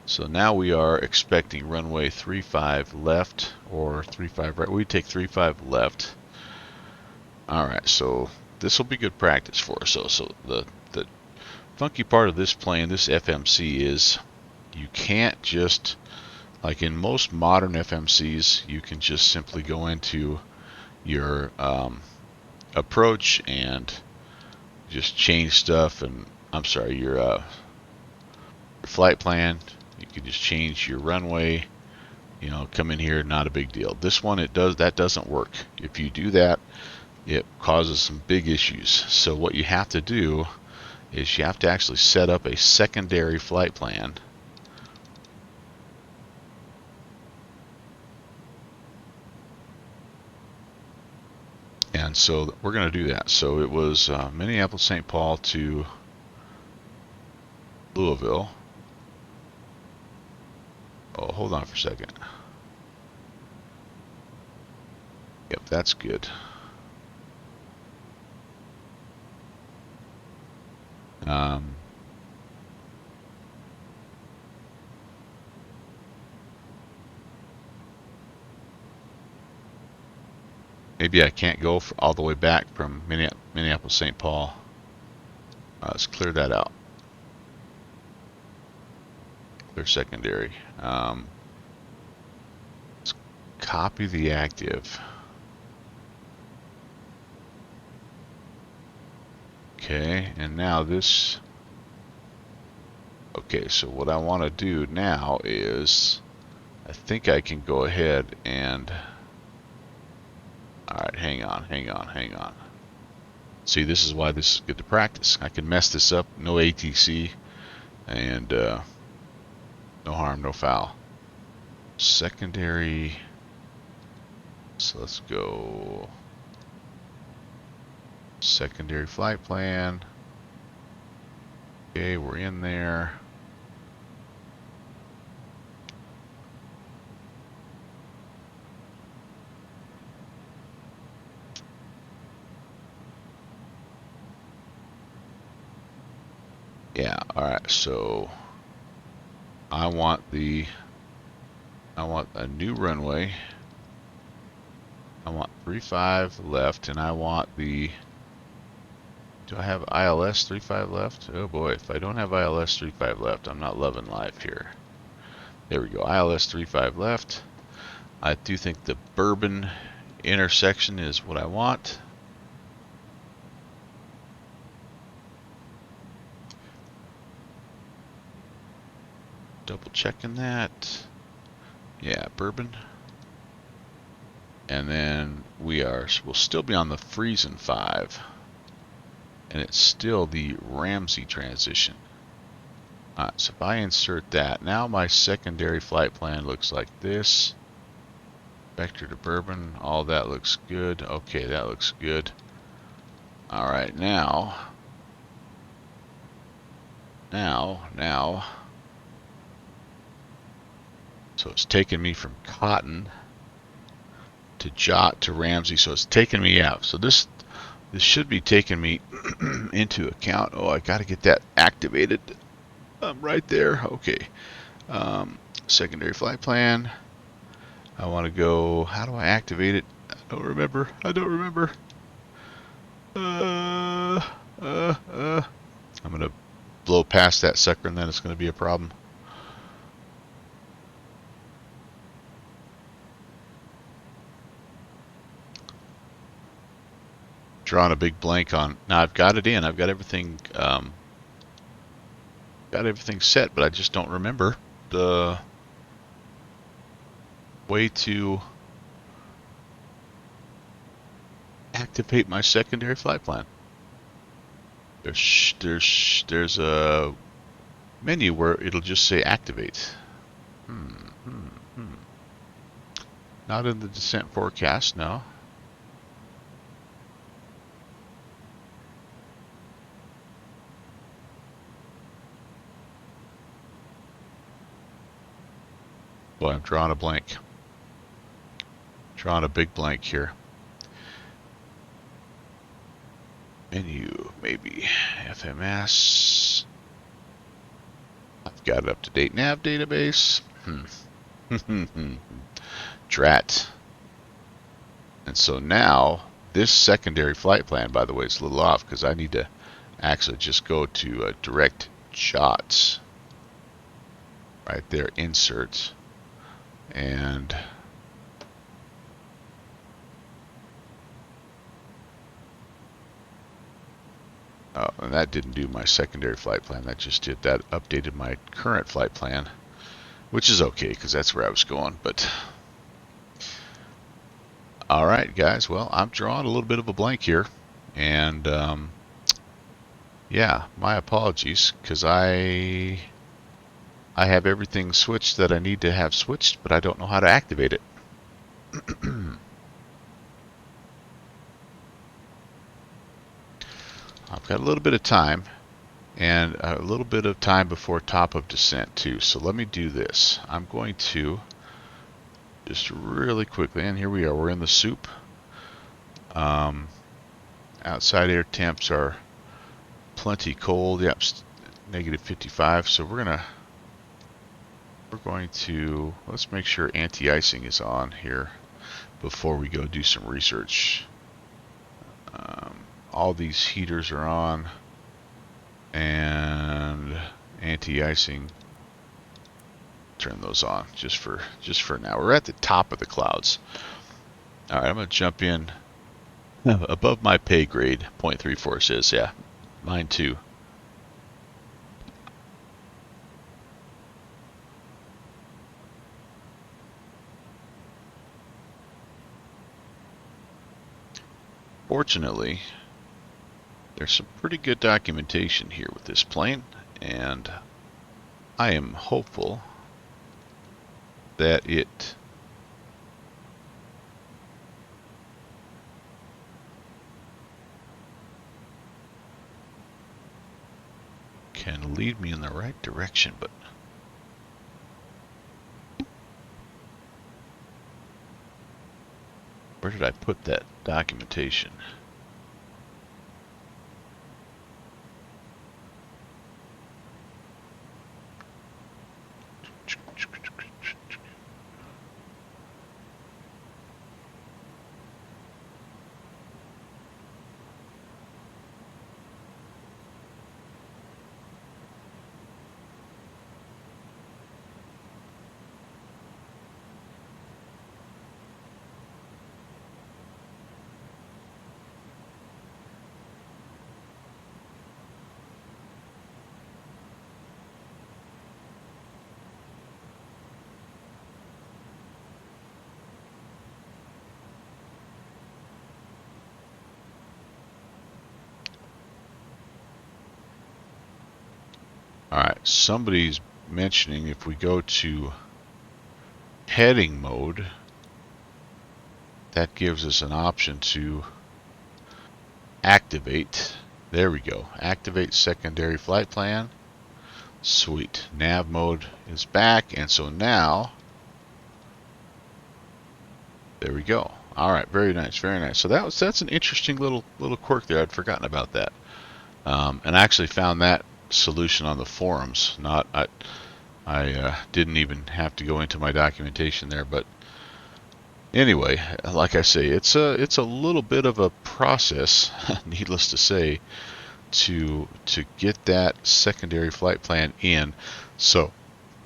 So now we are expecting runway 35 left or 35 right. We take 35 left. All right, so this will be good practice for us. So the funky part of this plane, this FMC, is you can't just, like in most modern FMCs, you can just simply go into your approach and just change stuff. And I'm sorry, your flight plan. You can just change your runway. You know, come in here, not a big deal. This one, that doesn't work. If you do that, it causes some big issues. So what you have to do is you have to actually set up a secondary flight plan. And so we're going to do that. So it was Minneapolis, St. Paul to Louisville. Oh, hold on for a second. Yep, that's good. Maybe I can't go all the way back from Minneapolis, St. Paul. Let's clear that out. Clear secondary. Let's copy the active. Okay, and now this. Okay, so what I want to do now is, I think I can go ahead and. Alright, hang on. See, this is why this is good to practice. I can mess this up, no ATC, and no harm, no foul. Secondary. So let's go. Secondary flight plan. Okay, we're in there. Yeah, alright, so I want a new runway. I want 35 left, and I want do I have ILS 35 left? Oh boy, if I don't have ILS 35 left, I'm not loving life here. There we go, ILS 35 left. I do think the Bourbon intersection is what I want. Double checking that. Yeah, Bourbon. And then we'll still be on the Friesen 5. And it's still the Ramsey transition. Alright, so if I insert that, now my secondary flight plan looks like this. Vector to Bourbon, all that looks good. Okay, that looks good. Alright, now. So it's taking me from Cotton to Jot to Ramsey, so it's taking me out. So this should be taking me into account. Oh, I got to get that activated. Right there. Okay. Secondary flight plan. I want to go. How do I activate it? I don't remember. I'm gonna blow past that sucker, and then it's gonna be a problem. Drawing a big blank on. Now I've got it in. I've got everything. Got everything set, but I just don't remember the way to activate my secondary flight plan. There's a menu where it'll just say activate. Not in the descent forecast, no. Boy, I'm drawing a blank. Drawing a big blank here. Menu, maybe. FMS. I've got an up-to-date nav database. Drat. And so now, this secondary flight plan, by the way, is a little off because I need to actually just go to direct shots. Right there, insert. And oh, and that didn't do my secondary flight plan. That just did that, updated my current flight plan, which is okay because that's where I was going. But all right, guys. Well, I'm drawing a little bit of a blank here, and yeah, my apologies because I have everything switched that I need to have switched, but I don't know how to activate it. I've got a little bit of time and a little bit of time before top of descent too. So let me do this. I'm going to just really quickly, and here we are, we're in the soup. Outside air temps are plenty cold. Yep, negative 55. So we're going to, let's make sure anti-icing is on here before we go do some research. All these heaters are on, and anti-icing, turn those on just for now. We're at the top of the clouds. All right, I'm going to jump in above my pay grade. 0.34 says, yeah, mine too. Fortunately, there's some pretty good documentation here with this plane, and I am hopeful that it can lead me in the right direction, but where did I put that documentation? Alright, somebody's mentioning if we go to heading mode, that gives us an option to activate. There we go. Activate secondary flight plan. Sweet. Nav mode is back, and so now, there we go. Alright, very nice, very nice. So that's an interesting little quirk there. I'd forgotten about that. And I actually found that solution on the forums. I didn't even have to go into my documentation there, but anyway, like I say, it's a little bit of a process, needless to say, to get that secondary flight plan in. So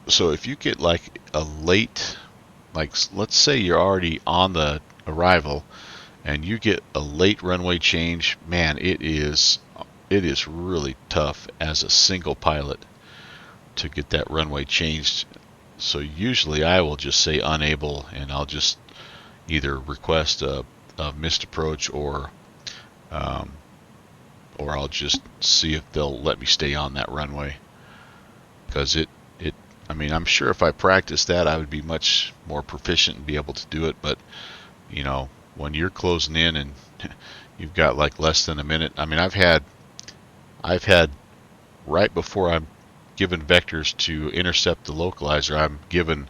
if you get like a late, like let's say you're already on the arrival and you get a late runway change, man, it is really tough as a single pilot to get that runway changed. So usually I will just say unable, and I'll just either request a missed approach or or I'll just see if they'll let me stay on that runway. Because I mean, I'm sure if I practiced that, I would be much more proficient and be able to do it. But, you know, when you're closing in and you've got like less than a minute, I mean, I've had right before I'm given vectors to intercept the localizer, I'm given,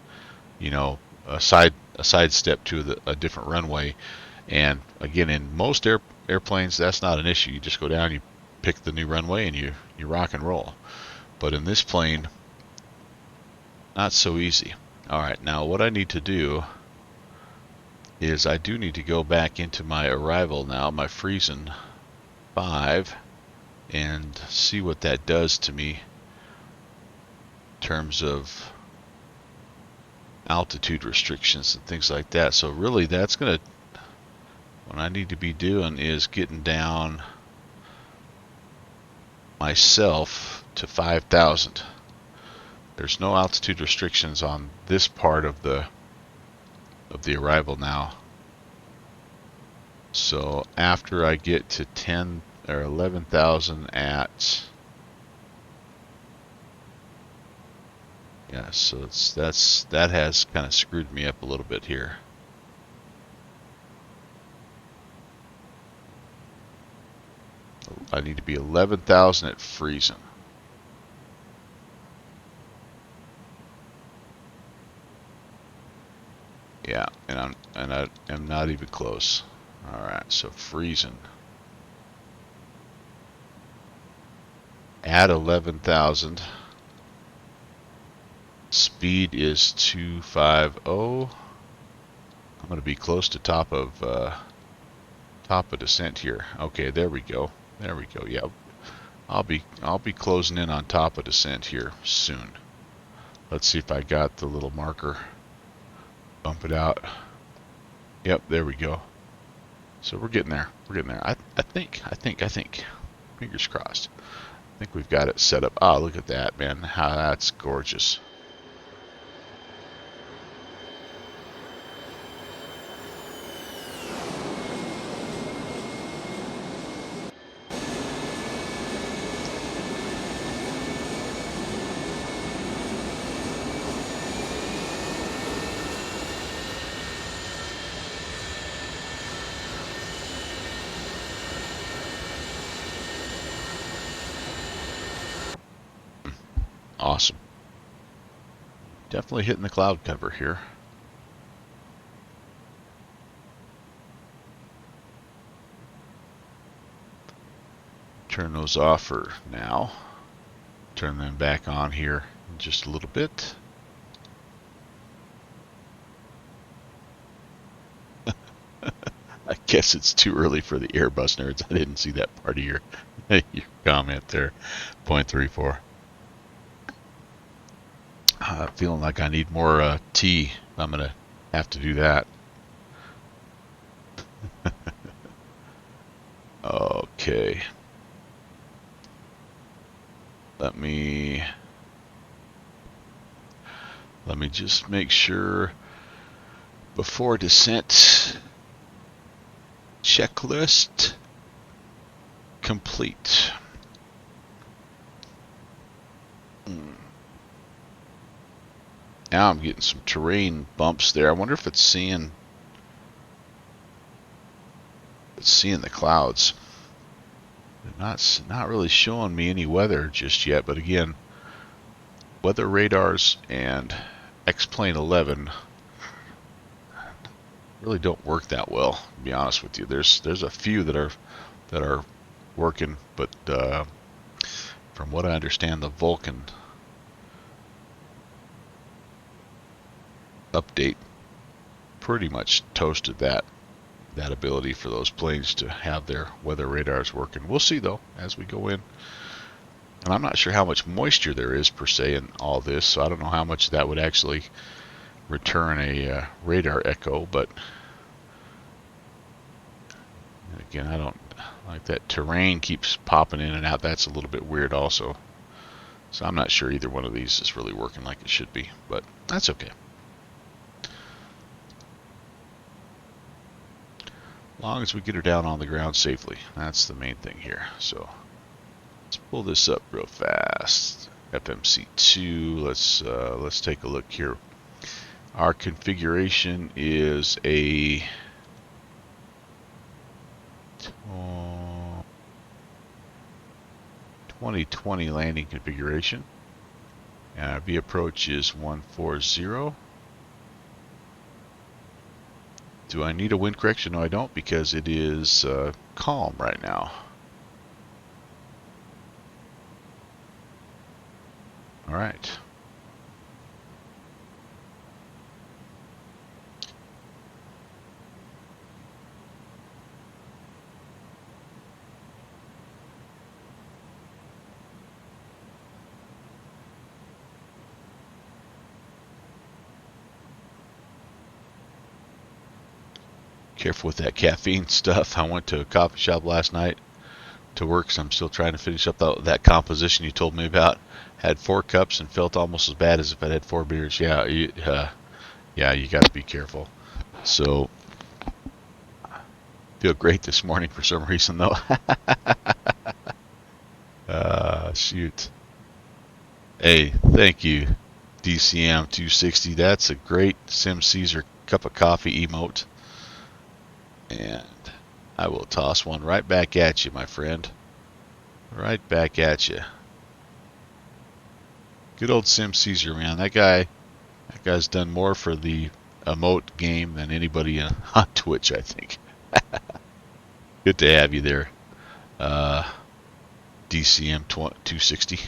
you know, a side step to a different runway. And again, in most airplanes, that's not an issue. You just go down, you pick the new runway, and you rock and roll. But in this plane, not so easy. All right, now what I need to do is I do need to go back into my arrival now, my Friesen 5, and see what that does to me in terms of altitude restrictions and things like that. So really that's going to, what I need to be doing is getting down myself to 5,000. There's no altitude restrictions on this part of the arrival now. So after I get to 10 or 11,000 at, yeah, so that has kind of screwed me up a little bit here. I need to be 11,000 at Friesen. Yeah, and I am not even close. All right, so Friesen at 11,000. Speed is 250. I'm going to be close to top of descent here. Okay, there we go. There we go. Yeah, I'll be closing in on top of descent here soon. Let's see if I got the little marker. Bump it out. Yep, there we go. So we're getting there. We're getting there. I think. Fingers crossed. I think we've got it set up. Ah, look at that, man. How that's gorgeous. Awesome. Definitely hitting the cloud cover here. Turn those off for now. Turn them back on here in just a little bit. I guess it's too early for the Airbus nerds. I didn't see that part of your comment there. 0.34. Feeling like I need more tea. I'm going to have to do that. Okay. Let me just make sure before descent checklist complete. Now I'm getting some terrain bumps there. I wonder if it's seeing the clouds. They're not really showing me any weather just yet, but again, weather radars and X-Plane 11 really don't work that well, to be honest with you. There's a few that are working, but from what I understand, the Vulcan update pretty much toasted that ability for those planes to have their weather radars working. We'll see though as we go in. And I'm not sure how much moisture there is per se in all this, so I don't know how much that would actually return a radar echo, but again, I don't like that terrain keeps popping in and out. That's a little bit weird also. So I'm not sure either one of these is really working like it should be, but that's okay. long as we get her down on the ground safely. That's the main thing here. So let's pull this up real fast. FMC2. Let's take a look here. Our configuration is a 2020 landing configuration, and our V approach is 140. Do I need a wind correction? No, I don't, because it is calm right now. All right. Careful with that caffeine stuff. I went to a coffee shop last night to work, so I'm still trying to finish up that composition you told me about. Had 4 cups and felt almost as bad as if I'd had 4 beers. Yeah, you got to be careful. So, feel great this morning for some reason, though. Shoot. Hey, thank you, DCM 260. That's a great Sim Caesar cup of coffee emote. And I will toss one right back at you, my friend. Right back at you. Good old Sim Caesar, man. That guy's done more for the emote game than anybody on Twitch, I think. Good to have you there, DCM 260.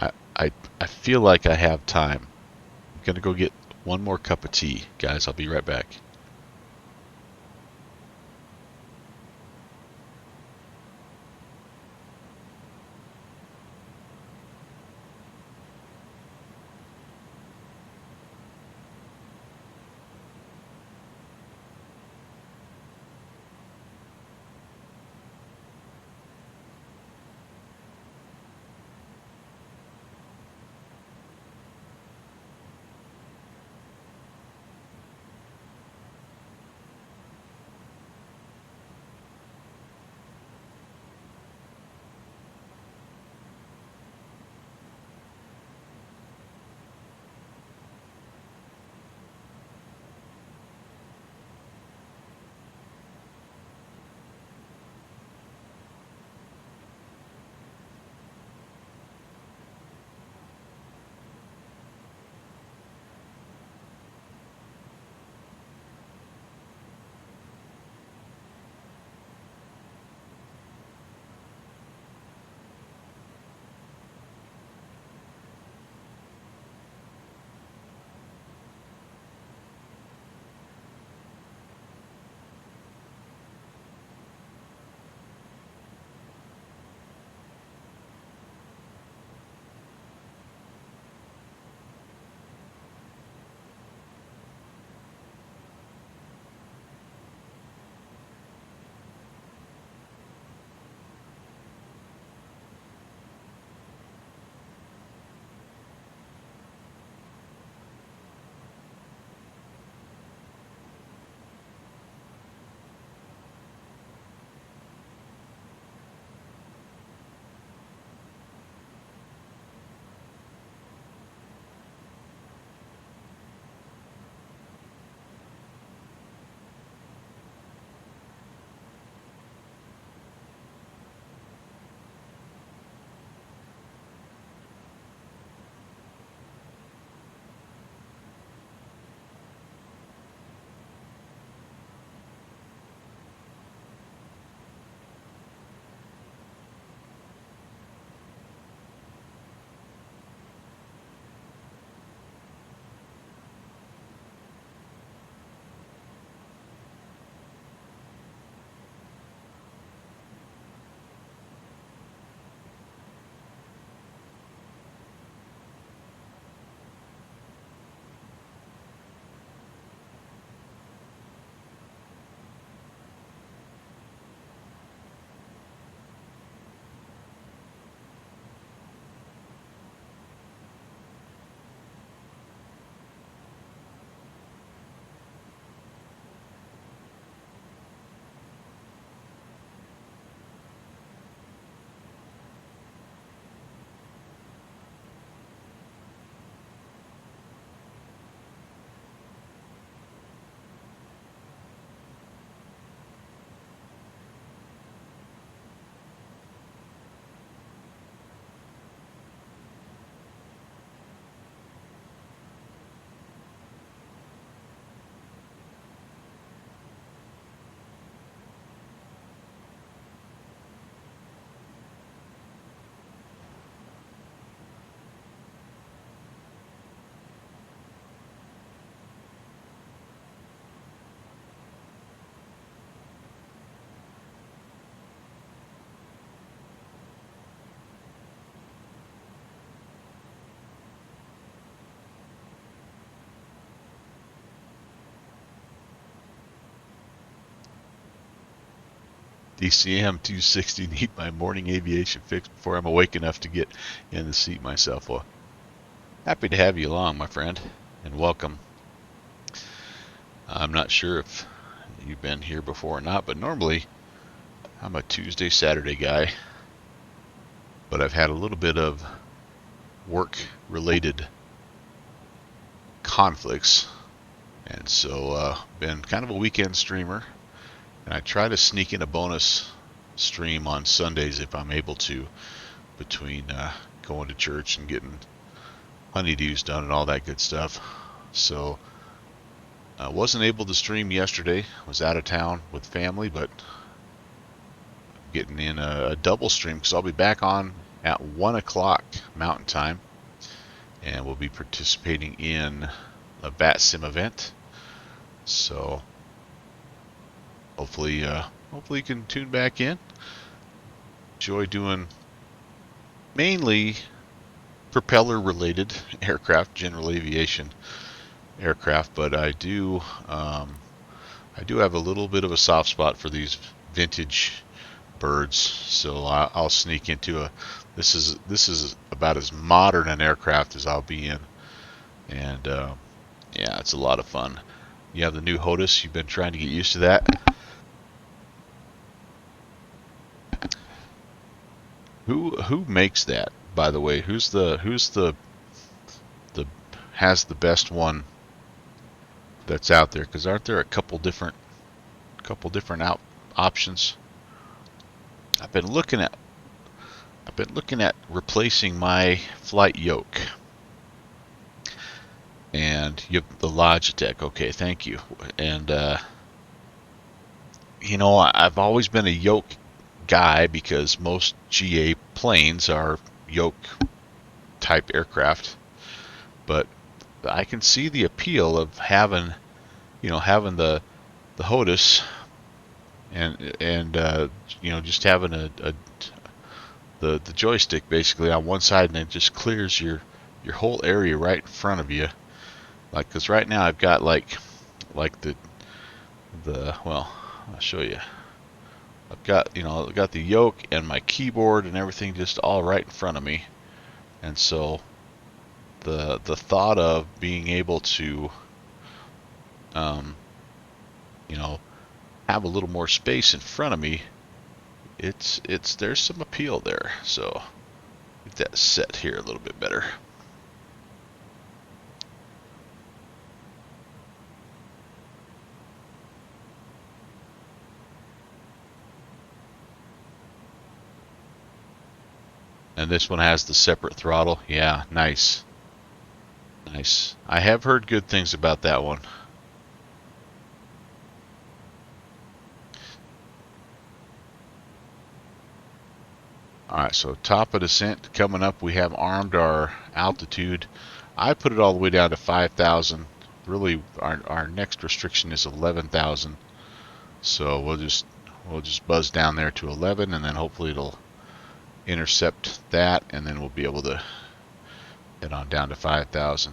I feel like I have time. I'm gonna go get one more cup of tea, guys. I'll be right back. DCM 260, need my morning aviation fix before I'm awake enough to get in the seat myself. Well, happy to have you along, my friend, and welcome. I'm not sure if you've been here before or not, but normally I'm a Tuesday, Saturday guy. But I've had a little bit of work-related conflicts, and so been kind of a weekend streamer. And I try to sneak in a bonus stream on Sundays if I'm able to, between going to church and getting honeydews done and all that good stuff. So I wasn't able to stream yesterday. I was out of town with family, but getting in a double stream because I'll be back on at 1 o'clock Mountain Time, and we'll be participating in a bat sim event. So hopefully you can tune back in. Enjoy doing mainly propeller related aircraft, general aviation aircraft, but I do have a little bit of a soft spot for these vintage birds, so I'll sneak into a. This is about as modern an aircraft as I'll be in, and yeah, it's a lot of fun. You have the new HOTUS. You've been trying to get used to that. Who makes that, by the way? Who's the has the best one that's out there? Because aren't there a couple different options? I've been looking at replacing my flight yoke, and you have the Logitech. Okay, thank you. And you know, I've always been a yoke guy because most GA planes are yoke type aircraft, but I can see the appeal of having the HOTUS and you know, just having the joystick basically on one side, and it just clears your whole area right in front of you. Like, because right now I've got like the well, I'll show you. I've got the yoke and my keyboard and everything just all right in front of me, and so the thought of being able to you know, have a little more space in front of me, there's some appeal there. So get that set here a little bit better. And this one has the separate throttle. Yeah, nice. Nice. I have heard good things about that one. Alright, so top of descent coming up. We have armed our altitude. I put it all the way down to 5,000. Really, our next restriction is 11,000. So we'll just buzz down there to 11, and then hopefully it'll intercept that, and then we'll be able to head on down to 5,000.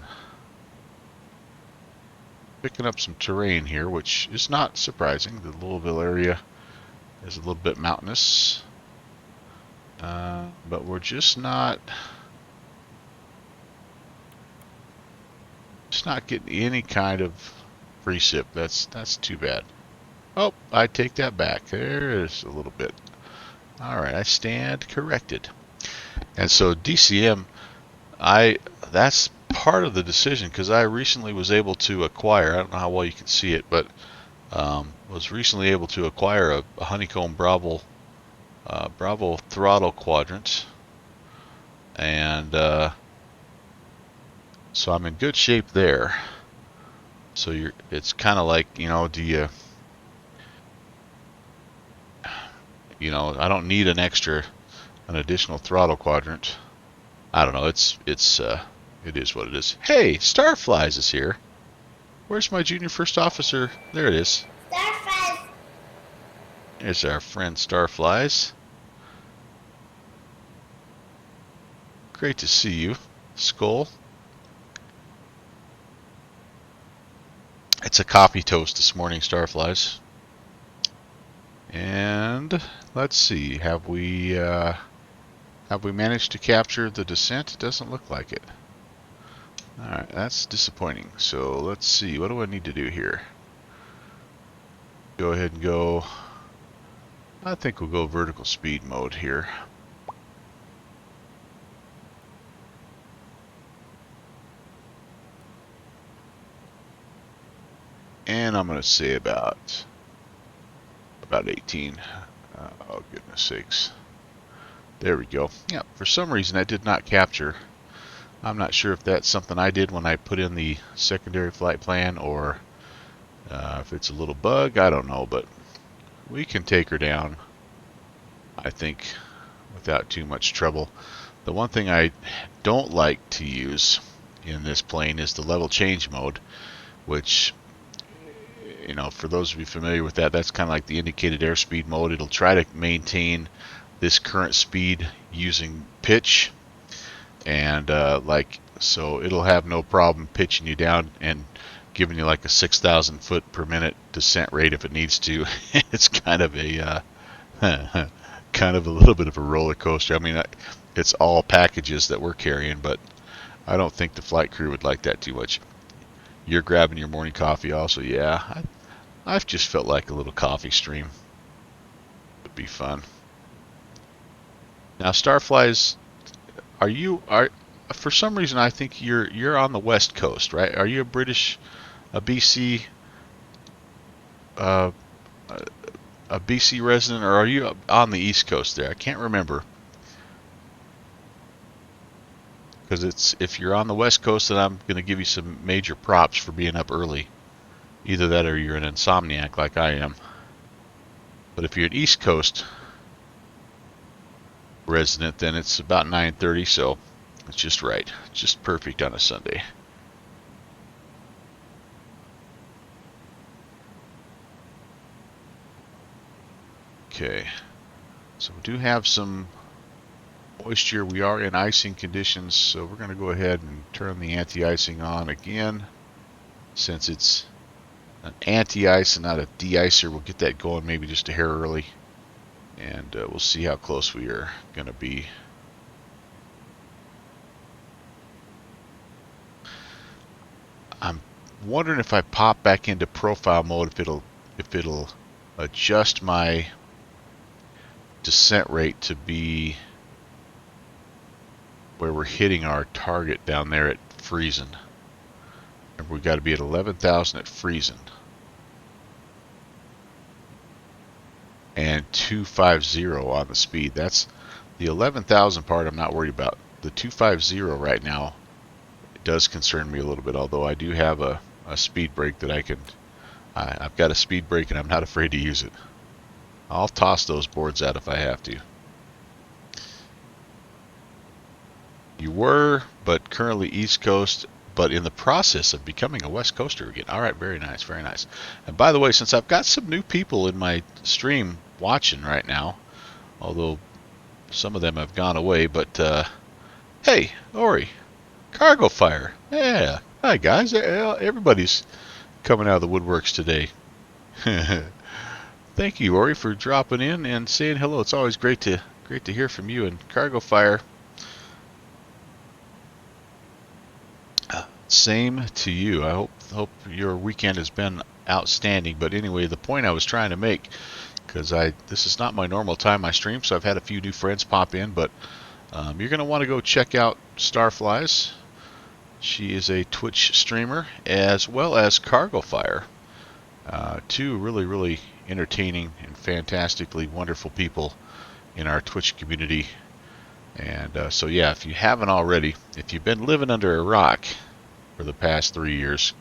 Picking up some terrain here, which is not surprising. The Louisville area is a little bit mountainous, but we're just not getting any kind of precip. That's too bad. Oh, I take that back. There is a little bit. All right, I stand corrected. And so DCM, that's part of the decision, because I recently was able to acquire, I don't know how well you can see it, but was recently able to acquire a Honeycomb Bravo throttle quadrant, and so I'm in good shape there. So it's kind of like, you know, I don't need an additional throttle quadrant. I don't know. It is what it is. Hey, Starflies is here. Where's my junior first officer? There it is. Starflies. There's our friend Starflies. Great to see you, Skull. It's a coffee toast this morning, Starflies. And let's see, have we managed to capture the descent? It doesn't look like it. Alright, that's disappointing. So let's see, what do I need to do here? Go ahead and go, I think we'll go vertical speed mode here. And I'm going to say about 18. Oh, goodness sakes. There we go. Yeah, for some reason I did not capture. I'm not sure if that's something I did when I put in the secondary flight plan, or if it's a little bug. I don't know, but we can take her down, I think, without too much trouble. The one thing I don't like to use in this plane is the level change mode, which, you know, for those of you familiar with that, that's kind of like the indicated airspeed mode. It'll try to maintain this current speed using pitch, and so it'll have no problem pitching you down and giving you like a 6,000 foot per minute descent rate if it needs to. It's kind of a kind of a little bit of a roller coaster. I mean, it's all packages that we're carrying, but I don't think the flight crew would like that too much. You're grabbing your morning coffee also. Yeah, I've just felt like a little coffee stream would be fun. Now, Starflies, are for some reason I think you're on the West Coast, right? Are you a BC, uh, a BC resident, or are you on the East Coast there? I can't remember. Because if you're on the West Coast, then I'm going to give you some major props for being up early. Either that or you're an insomniac like I am. But if you're an East Coast resident, then it's about 9:30, so it's just right. Just perfect on a Sunday. Okay, so we do have some moisture. We are in icing conditions, so we're going to go ahead and turn the anti-icing on again. Since it's an anti-ice and not a de-icer, we'll get that going maybe just a hair early, and we'll see how close we are going to be. I'm wondering if I pop back into profile mode, if it'll adjust my descent rate to be where we're hitting our target down there at Friesen. Remember, we got to be at 11,000 at Friesen. And 250 on the speed. That's the 11,000 part I'm not worried about. The 250 right now, it does concern me a little bit, although I do have a speed brake that I've got a speed brake and I'm not afraid to use it. I'll toss those boards out if I have to. You were, but currently East Coast, but in the process of becoming a West Coaster again. All right, very nice, very nice. And by the way, since I've got some new people in my stream watching right now, although some of them have gone away, but hey, Ori, Cargo Fire, yeah, hi guys, everybody's coming out of the woodworks today. Thank you, Ori, for dropping in and saying hello. It's always great to hear from you. And Cargo Fire, same to you. I hope your weekend has been outstanding. But anyway, the point I was trying to make, because this is not my normal time I stream, so I've had a few new friends pop in, but you're going to want to go check out Starflies. She is a Twitch streamer, as well as Cargo Fire. Two really entertaining and fantastically wonderful people in our Twitch community. And so yeah, if you haven't already, if you've been living under a rock for the past 3 years,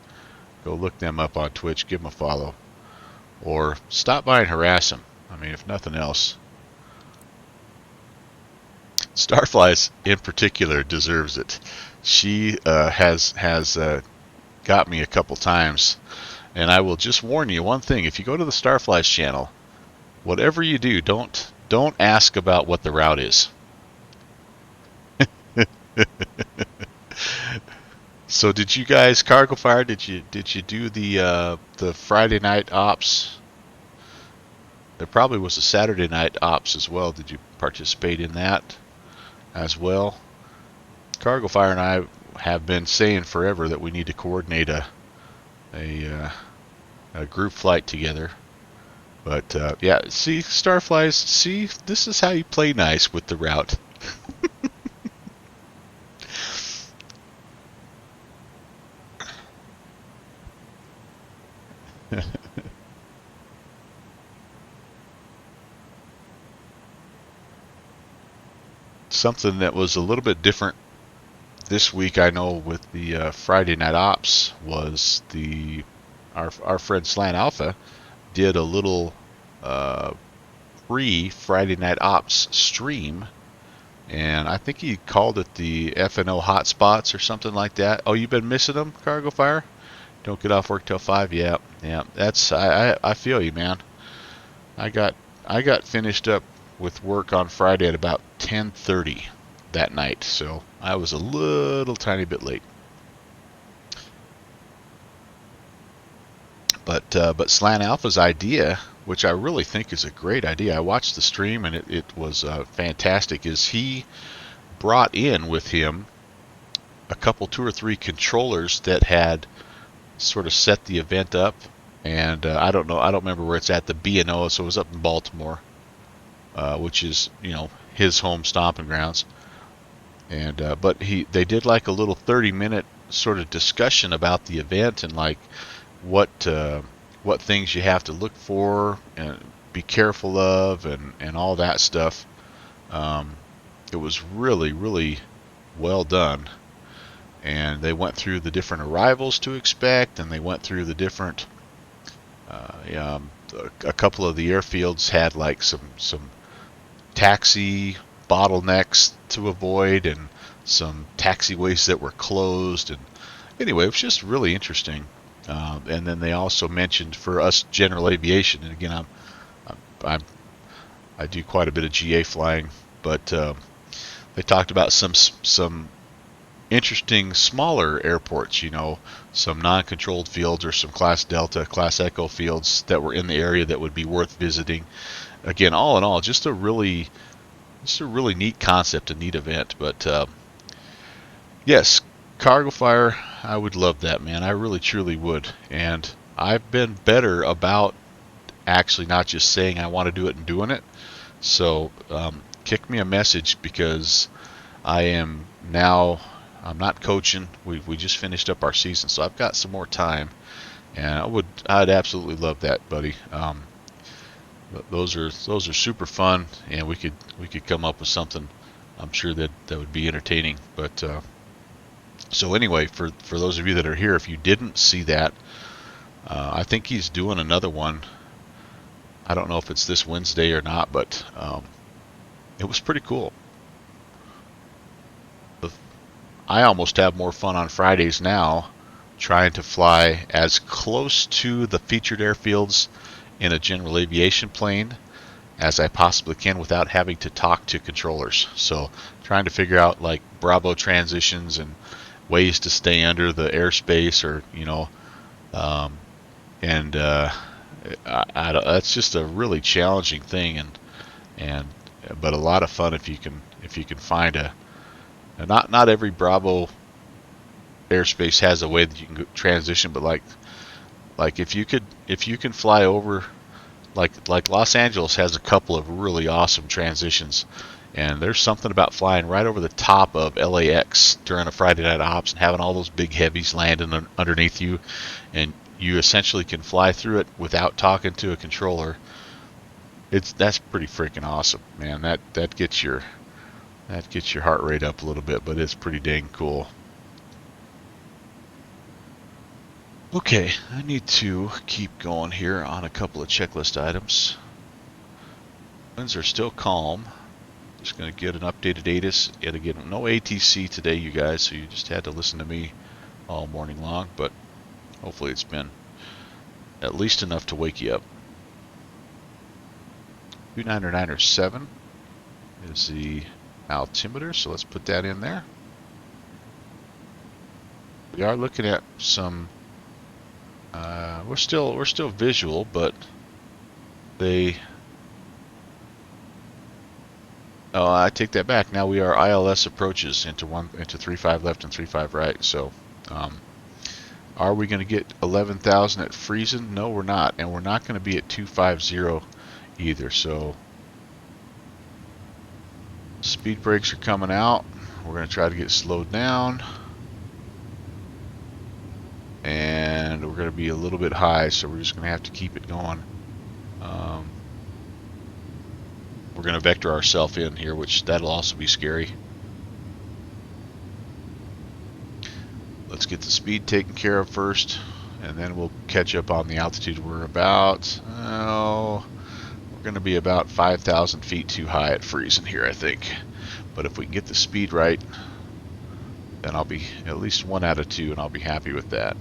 go look them up on Twitch, give them a follow, or stop by and harass them. I mean, if nothing else, Starflies in particular deserves it. She has got me a couple times. And I will just warn you one thing: if you go to the Starflies channel, whatever you do, don't ask about what the route is. So did you guys, Cargo Fire, did you do the Friday night ops? there probably was a Saturday night ops as well. Did you participate in that as well? Cargo Fire and I have been saying forever that we need to coordinate a group flight together. But yeah, see, Starflies, see, this is how you play nice with the route. Something that was a little bit different this week, I know, with the Friday night ops was our friend Slant Alpha did a little free Friday night ops stream, and I think he called it the FNO hotspots or something like that. Oh, you've been missing them, Cargo Fire? Don't get off work till 5. Yeah, yeah. That's I feel you, man. I got finished up with work on Friday at about 10:30 that night, so I was a little tiny bit late. But Slant Alpha's idea, which I really think is a great idea, I watched the stream and it was fantastic, is he brought in with him a couple, 2 or 3 controllers that had sort of set the event up. And I don't remember where it's at, the B&O, so it was up in Baltimore, which is, his home stomping grounds. And but they did like a little 30-minute sort of discussion about the event and like what things you have to look for and be careful of and all that stuff. It was really, really well done. And they went through the different arrivals to expect, and they went through the different a couple of the airfields had like some taxi bottlenecks to avoid and some taxiways that were closed, and anyway, it was just really interesting. And then they also mentioned for us general aviation, and again, I do quite a bit of GA flying, but they talked about some interesting smaller airports, some non-controlled fields or some Class Delta, Class Echo fields that were in the area that would be worth visiting. Again, all in all, just a really neat concept, a neat event. But yes, Cargo Fire, I would love that, man. I really truly would. And I've been better about actually not just saying I want to do it and doing it. So kick me a message, because I'm not coaching. We just finished up our season, so I've got some more time, and I'd absolutely love that, buddy. Those are super fun, and we could come up with something. I'm sure that would be entertaining. But so anyway, for those of you that are here, if you didn't see that, I think he's doing another one. I don't know if it's this Wednesday or not, but it was pretty cool. I almost have more fun on Fridays now trying to fly as close to the featured airfields in a general aviation plane as I possibly can without having to talk to controllers. So trying to figure out like Bravo transitions and ways to stay under the airspace, or that's just a really challenging thing, but a lot of fun if you can find a. Not every Bravo airspace has a way that you can transition, but like if you can fly over, like Los Angeles has a couple of really awesome transitions, and there's something about flying right over the top of LAX during a Friday night ops and having all those big heavies landing underneath you, and you essentially can fly through it without talking to a controller. That's pretty freaking awesome, man. That gets your heart rate up a little bit, but it's pretty dang cool. Okay, I need to keep going here on a couple of checklist items. Winds are still calm. Just going to get an updated ATIS. And again, no ATC today, you guys, so you just had to listen to me all morning long, but hopefully it's been at least enough to wake you up. 29907 is the altimeter, so let's put that in there. We are looking at some we're still visual, but they Oh, I take that back. Now we are ILS approaches into 35 left and 35 right. So, are we going to get 11,000 at Friesen? No, we're not, and we're not going to be at 250 either. So, speed brakes are coming out. We're going to try to get slowed down, and we're going to be a little bit high, so we're just going to have to keep it going. We're going to vector ourselves in here, which that'll also be scary. Let's get the speed taken care of first, and then we'll catch up on the altitude. We're about, we're going to be about 5,000 feet too high at Friesen here, I think. But if we can get the speed right, then I'll be at least 1 out of 2, and I'll be happy with that.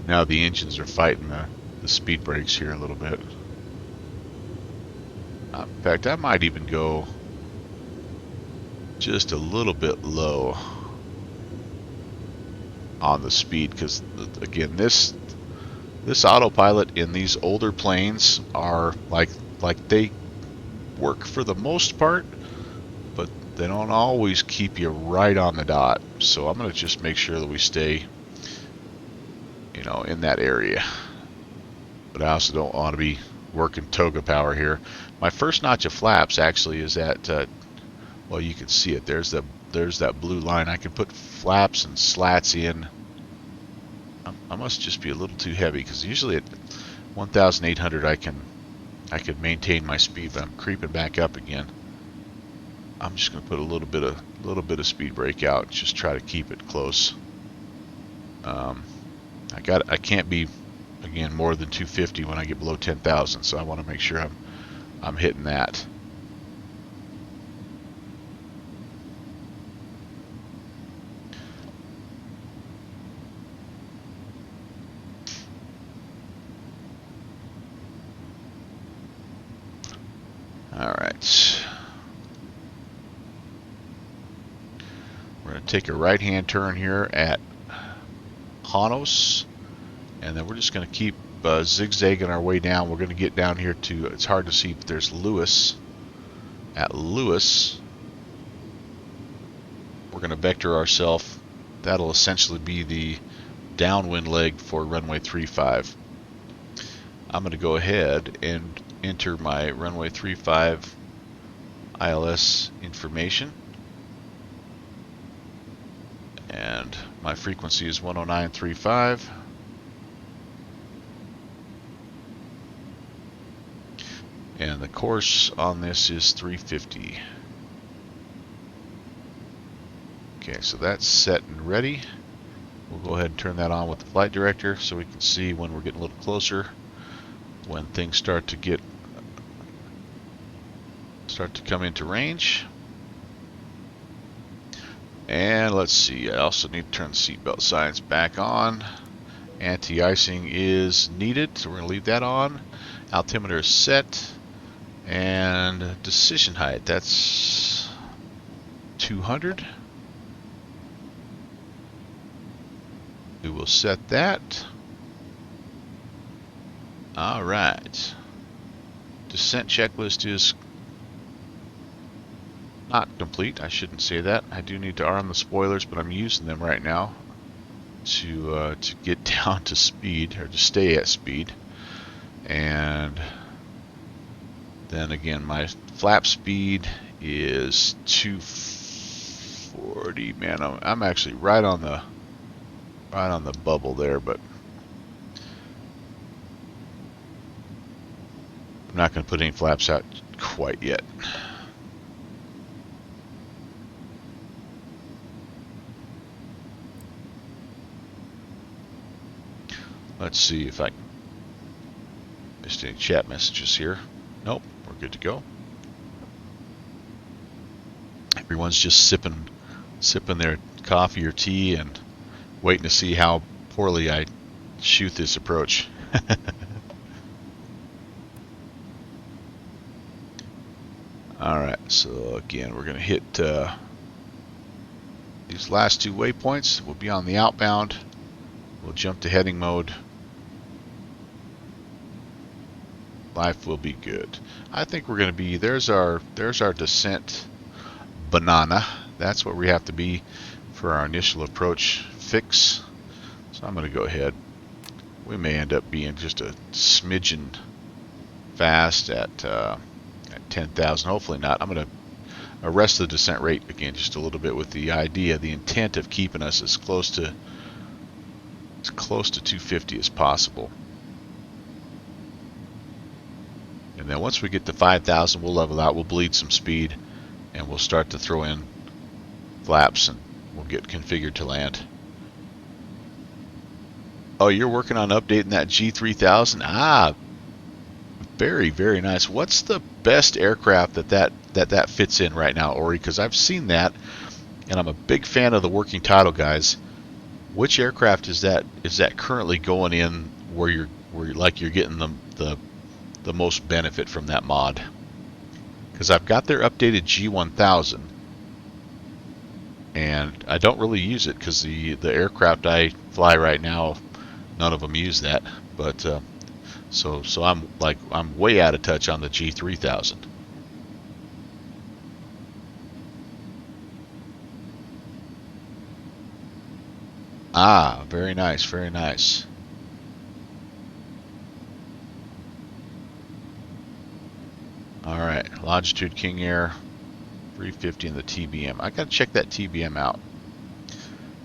Now the engines are fighting the speed brakes here a little bit. In fact, I might even go just a little bit low on the speed, because again, this autopilot in these older planes are like they work for the most part, but they don't always keep you right on the dot. So I'm going to just make sure that we stay, you know, in that area. But I also don't want to be working toga power here. My first notch of flaps actually is at, well, you can see it. There's that blue line. I can put flaps and slats in. I must just be a little too heavy, because usually at 1,800 I could maintain my speed, but I'm creeping back up again. I'm just going to put a little bit of speed brake out and just try to keep it close. I can't be, again, more than 250 when I get below 10,000, so I want to make sure I'm hitting that. All right. We're going to take a right-hand turn here at Hanos, and then we're just going to keep zigzagging our way down. We're going to get down here to, it's hard to see, but there's Lewis. At Lewis, we're going to vector ourselves. That'll essentially be the downwind leg for runway 35. I'm going to go ahead and enter my runway 35 ILS information, and my frequency is 109.35. And the course on this is 350. Okay, so that's set and ready. We'll go ahead and turn that on with the flight director so we can see when we're getting a little closer, when things start to come into range. And let's see, I also need to turn the seatbelt signs back on. Anti-icing is needed, so we're going to leave that on. Altimeter is set. And decision height, that's 200. We will set that. All right. Descent checklist is not complete. I shouldn't say that. I do need to arm the spoilers, but I'm using them right now to get down to speed, or to stay at speed. And then again, my flap speed is 240. Man, I'm actually right on the bubble there, but I'm not going to put any flaps out quite yet. Let's see if I missed any chat messages here. Nope, we're good to go. Everyone's just sipping their coffee or tea and waiting to see how poorly I shoot this approach. Alright, so again, we're going to hit These last two waypoints will be on the outbound. We'll jump to heading mode. Life will be good. I think we're going to be, there's our descent banana. That's what we have to be for our initial approach fix. So I'm going to go ahead. We may end up being just a smidgen fast at 10,000. Hopefully not. I'm going to arrest the descent rate again just a little bit with the idea, the intent of keeping us as close to 250 as possible. And then once we get to 5,000, we'll level out, we'll bleed some speed, and we'll start to throw in flaps, and we'll get configured to land. Oh, you're working on updating that G3000? Ah, very, very nice. What's the best aircraft that fits in right now, Ori? Because I've seen that, and I'm a big fan of the working title guys. Which aircraft is that currently going in where you're getting the most benefit from that mod? Because I've got their updated G1000, and I don't really use it because the aircraft I fly right now, none of them use that. But so I'm way out of touch on the G3000. Ah, very nice, very nice. All right, Longitude King Air 350 in the TBM. I got to check that TBM out.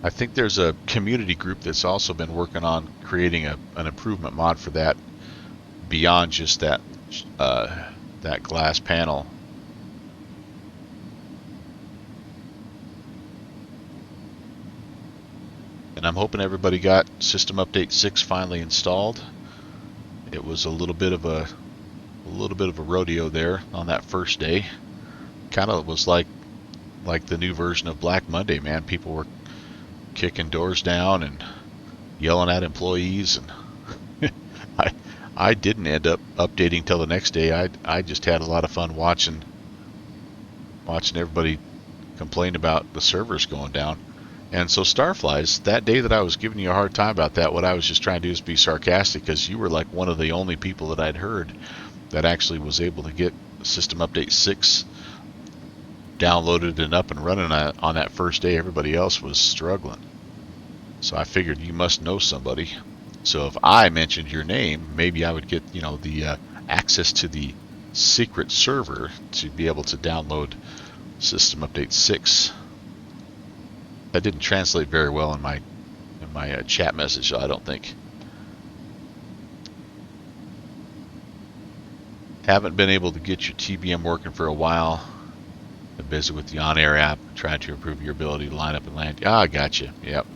I think there's a community group that's also been working on creating an improvement mod for that beyond just that glass panel. And I'm hoping everybody got System Update 6 finally installed. It was a little bit of a rodeo there on that first day. Kind of was like the new version of Black Monday, man. People were kicking doors down and yelling at employees, and I didn't end up updating till the next day. I just had a lot of fun watching everybody complain about the servers going down. And so Starflies, that day that I was giving you a hard time about that, what I was just trying to do is be sarcastic, because you were like one of the only people that I'd heard that actually was able to get System Update 6 downloaded and up and running on that first day. Everybody else was struggling. So I figured you must know somebody. So if I mentioned your name, maybe I would get the access to the secret server to be able to download System Update 6. That didn't translate very well in my chat message, I don't think. Haven't been able to get your TBM working for a while. Been busy with the on-air app, trying to improve your ability to line up and land. Ah, gotcha. Yep.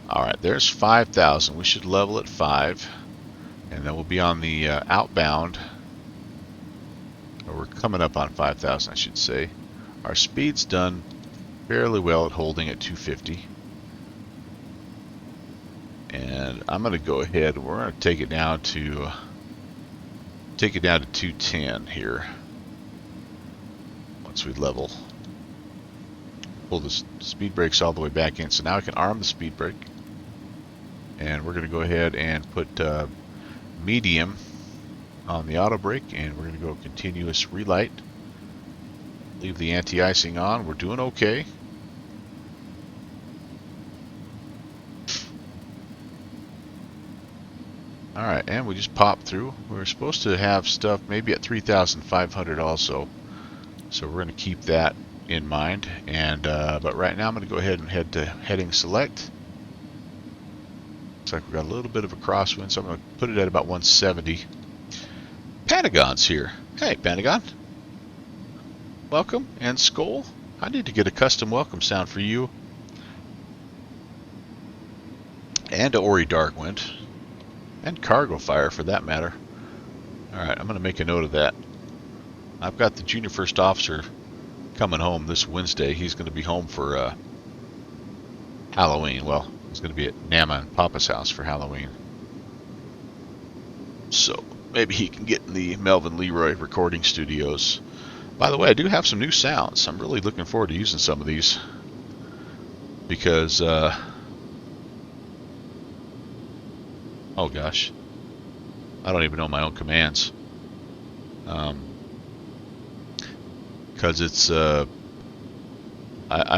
All right, there's 5,000. We should level at 5, and then we'll be on the outbound. Or we're coming up on 5,000, I should say. Our speed's done fairly well at holding at 250. And I'm going to go ahead and we're going to take it down to 210 here. Once we level. Pull the speed brakes all the way back in. So now I can arm the speed brake. And we're going to go ahead and put medium on the auto brake, and we're going to go continuous relight. Leave the anti-icing on. We're doing okay. Alright, and we just popped through. We were supposed to have stuff maybe at 3,500 also. So we're going to keep that in mind. And but right now I'm going to go ahead and head to heading select. Looks like we've got a little bit of a crosswind, so I'm going to put it at about 170. Pentagon's here. Hey, Pentagon. Welcome. And Skull. I need to get a custom welcome sound for you. And to Ori Darkwind. And Cargo Fire, for that matter. Alright, I'm going to make a note of that. I've got the Junior First Officer coming home this Wednesday. He's going to be home for Halloween. Well, he's going to be at Nama and Papa's house for Halloween. So maybe he can get in the Melvin Leroy recording studios By the way, I do have some new sounds. I'm really looking forward to using some of these because, oh gosh, I don't even know my own commands. Because it's, I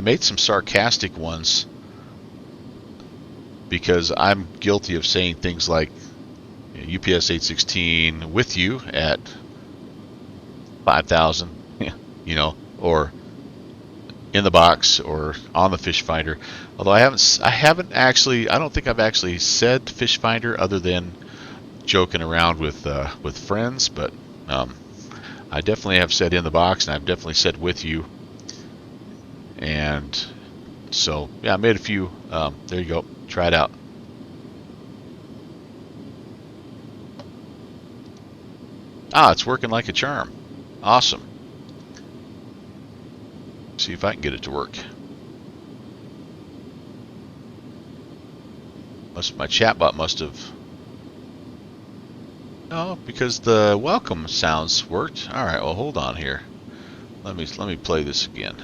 made some sarcastic ones because I'm guilty of saying things like UPS 816 with you at 5,000, you know, or in the box or on the fish finder. Although I haven't actually, I don't think I've actually said fish finder other than joking around with friends, but I definitely have said in the box, and I've definitely said with you. And so, yeah, I made a few. There you go. Try it out. Ah, it's working like a charm. Awesome. See if I can get it to work. My chatbot must have. No, because the welcome sounds worked. All right. Well, hold on here. Let me play this again.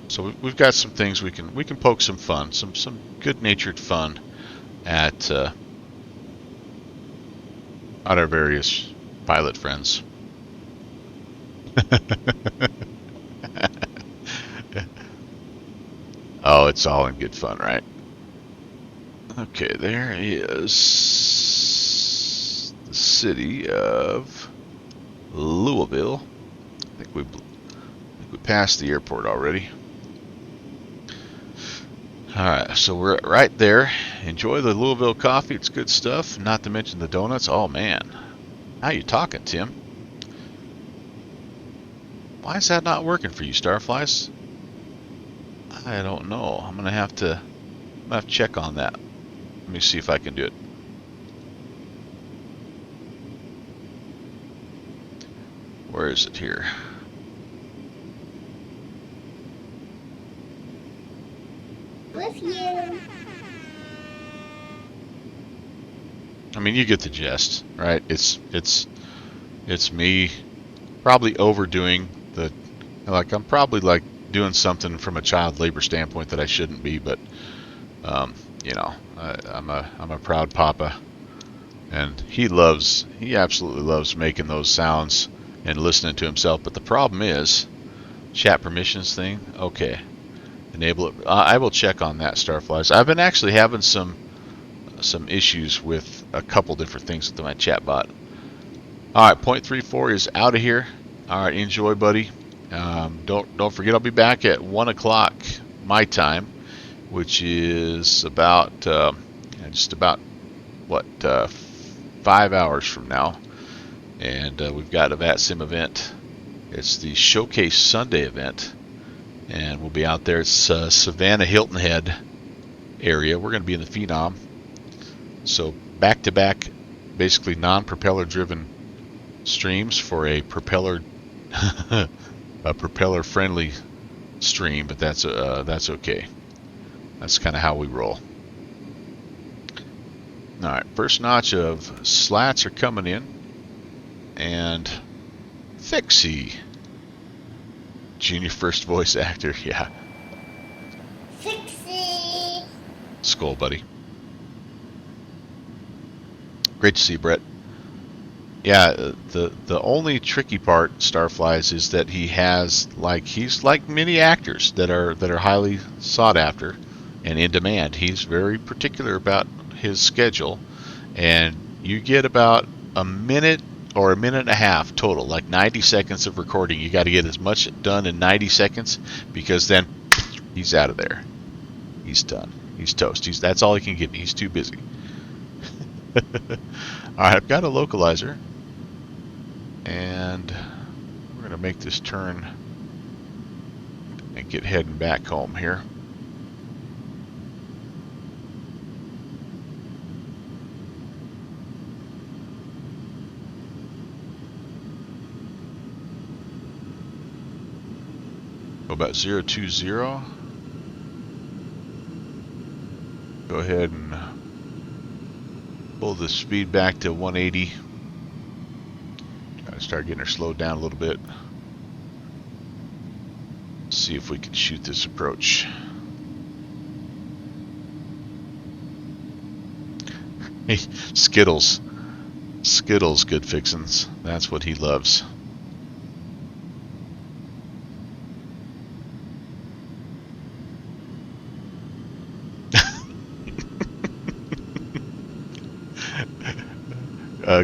So we've got some things we can poke some fun, some good-natured fun at our various pilot friends. Oh, it's all in good fun, right? Okay, there is the city of Louisville. I think we passed the airport already. Alright, so we're right there. Enjoy the Louisville coffee. It's good stuff. Not to mention the donuts. Oh, man. How you talking, Tim? Why is that not working for you, Starflies? I don't know. I'm gonna have to check on that. Let me see if I can do it. Where is it here? With you. I mean, you get the gist, right? It's me probably overdoing the, like, I'm probably like doing something from a child labor standpoint that I shouldn't be, but you know, I'm a proud papa, and he absolutely loves making those sounds and listening to himself. But the problem is, chat permissions thing. Okay, enable it. I will check on that, Starflies. I've been actually having some issues with a couple different things with my chat bot. All right, 0.34 is out of here. All right, enjoy, buddy. Don't forget, I'll be back at 1 o'clock my time, which is about just about what 5 hours from now, and we've got a VATSIM event. It's the Showcase Sunday event, and we'll be out there. It's Savannah Hilton Head area. We're going to be in the Phenom, so back-to-back, basically non-propeller driven streams for a propeller friendly stream, but that's okay. That's kind of how we roll. All right, first notch of slats are coming in, and Fixie, junior first voice actor, yeah. Fixie. Skull, buddy. Great to see you, Brett. Yeah, the only tricky part, Starflies, is that he's like many actors that are highly sought after and in demand. He's very particular about his schedule, and you get about a minute or a minute and a half total, like 90 seconds of recording. You got to get as much done in 90 seconds, because then he's out of there. He's done. He's toast. That's all he can give me. He's too busy. All right, I've got a localizer, and we're going to make this turn and get heading back home here. Go about 020. go ahead and pull the speed back to 180. Try to start getting her slowed down a little bit. See if we can shoot this approach. Hey, Skittles. Skittles, good fixins'. That's what he loves.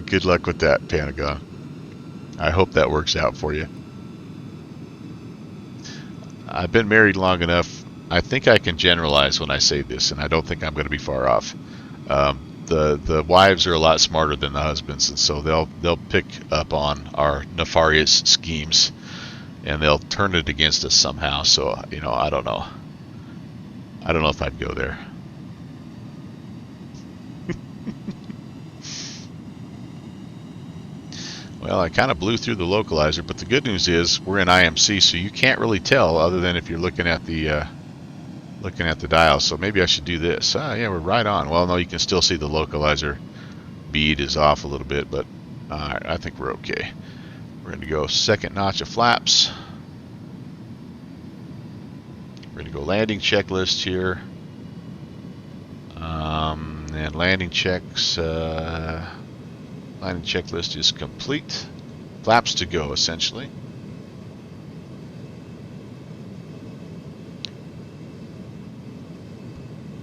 Good luck with that, Pentagon. I hope that works out for you. I've been married long enough. I think I can generalize when I say this, and I don't think I'm going to be far off. The wives are a lot smarter than the husbands, and so they'll pick up on our nefarious schemes, and they'll turn it against us somehow. So I don't know. I don't know if I'd go there. Well, I kind of blew through the localizer, but the good news is we're in IMC, so you can't really tell other than if you're looking at the dial. So maybe I should do this. Yeah, we're right on. Well, no, you can still see the localizer bead is off a little bit, but alright, I think we're okay. We're going to go second notch of flaps. We're going to go landing checklist here. And landing checks. Landing checklist is complete. Flaps to go, essentially.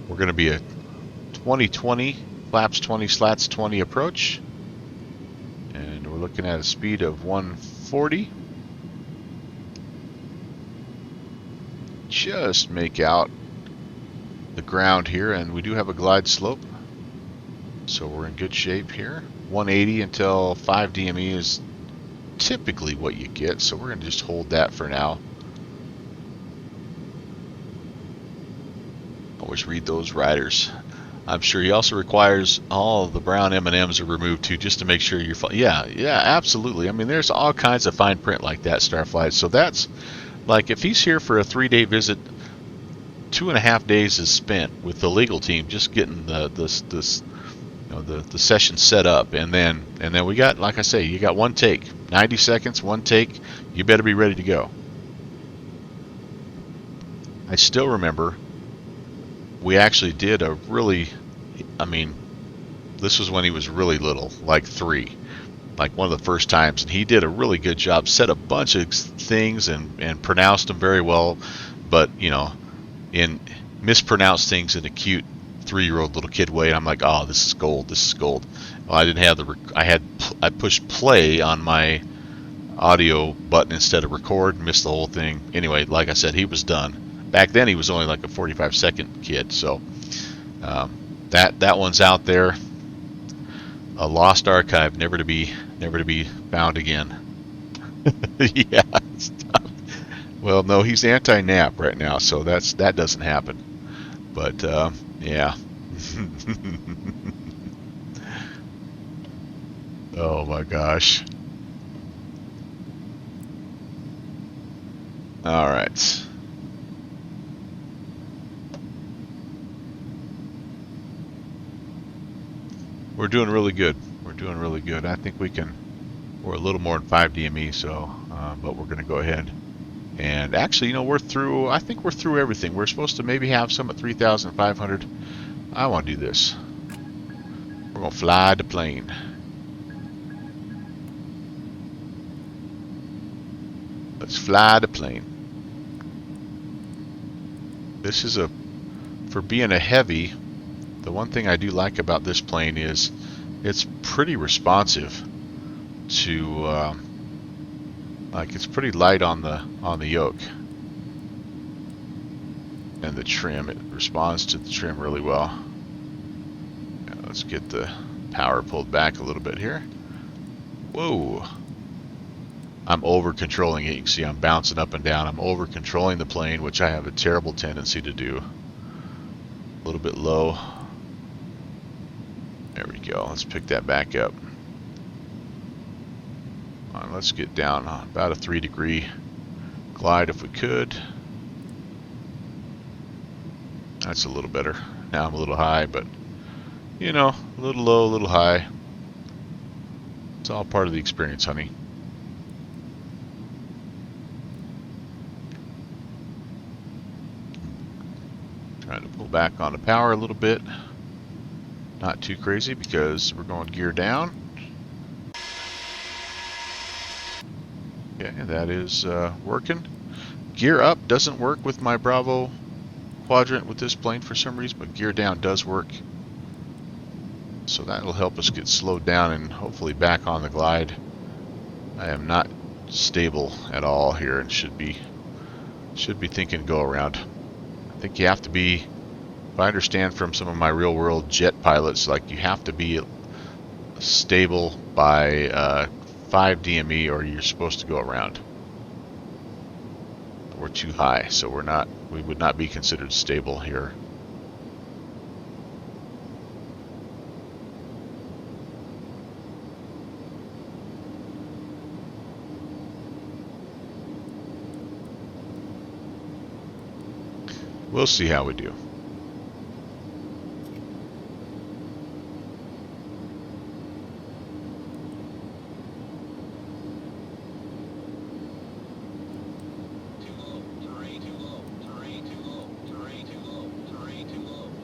We're going to be a 2020, flaps 20, slats 20 approach. And we're looking at a speed of 140. Just make out the ground here, and we do have a glide slope. So we're in good shape here. 180 until 5 DME is typically what you get, so we're going to just hold that for now. Always read those riders. I'm sure he also requires all the brown M&Ms are removed too, just to make sure you're fine. Yeah, absolutely. I mean, there's all kinds of fine print like that, Starflight. So that's like if he's here for a 3-day visit, 2.5 days is spent with the legal team just getting the session set up, and then we got, like I say, you got one take, 90 seconds, one take. You better be ready to go. I still remember we actually did a really, I mean, this was when he was really little, like 3, like one of the first times, and he did a really good job, said a bunch of things and pronounced them very well, but in mispronounced things in a cute 3-year-old little kid way, and I'm like, oh, this is gold, this is gold. Well, I didn't have I pushed play on my audio button instead of record, missed the whole thing. Anyway, like I said, he was done. Back then he was only like a 45-second kid, so that one's out there, a lost archive, never to be found again. Yeah, well, no, he's anti-nap right now, so that doesn't happen. But yeah. Oh my gosh. All right. We're doing really good. We're doing really good. I think we're a little more than 5 DME, so but we're going to go ahead. And actually, I think we're through everything. We're supposed to maybe have some at 3,500. I want to do this. We're going to fly the plane. Let's fly the plane. This is for being a heavy, the one thing I do like about this plane is it's pretty responsive to, like it's pretty light on the yoke and the trim. It responds to the trim really well. Now let's get the power pulled back a little bit here. Whoa. I'm over controlling it. You can see I'm bouncing up and down. I'm over controlling the plane, which I have a terrible tendency to do. A little bit low. There we go. Let's pick that back up. Let's get down about a 3-degree glide if we could. That's a little better. Now I'm a little high, but you know, a little low, a little high. It's all part of the experience, honey. Trying to pull back on the power a little bit. Not too crazy because we're going gear down. Okay, that is working. Gear up doesn't work with my Bravo quadrant with this plane for some reason, but gear down does work. So that will help us get slowed down and hopefully back on the glide. I am not stable at all here and should be thinking go around. I think you have to be, if I understand from some of my real world jet pilots, like you have to be stable by 5 DME or you're supposed to go around. We're too high, so we would not be considered stable here. We'll see how we do.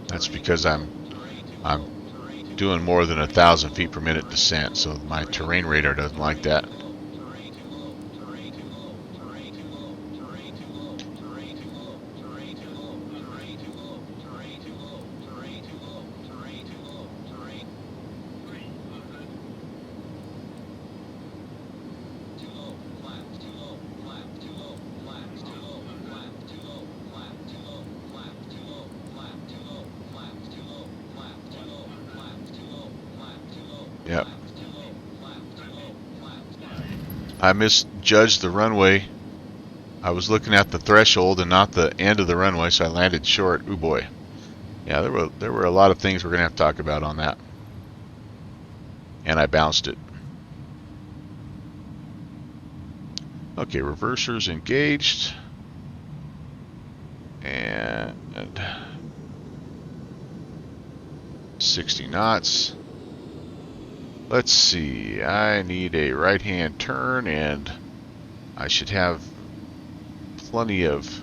That's because I'm doing more than 1,000 feet per minute descent, so my terrain radar doesn't like that. Yep. I misjudged the runway. I was looking at the threshold and not the end of the runway, so I landed short. Ooh boy. Yeah, there were a lot of things we're gonna have to talk about on that. And I bounced it. Okay, reversers engaged. And 60 knots. Let's see, I need a right-hand turn, and I should have plenty of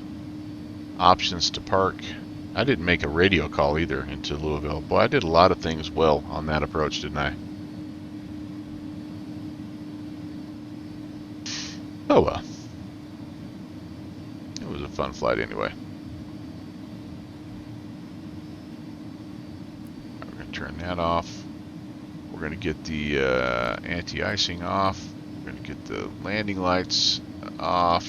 options to park. I didn't make a radio call either into Louisville. Boy, I did a lot of things well on that approach, didn't I? Oh well. It was a fun flight anyway. We're going to turn that off. We're going to get the anti-icing off. We're going to get the landing lights off.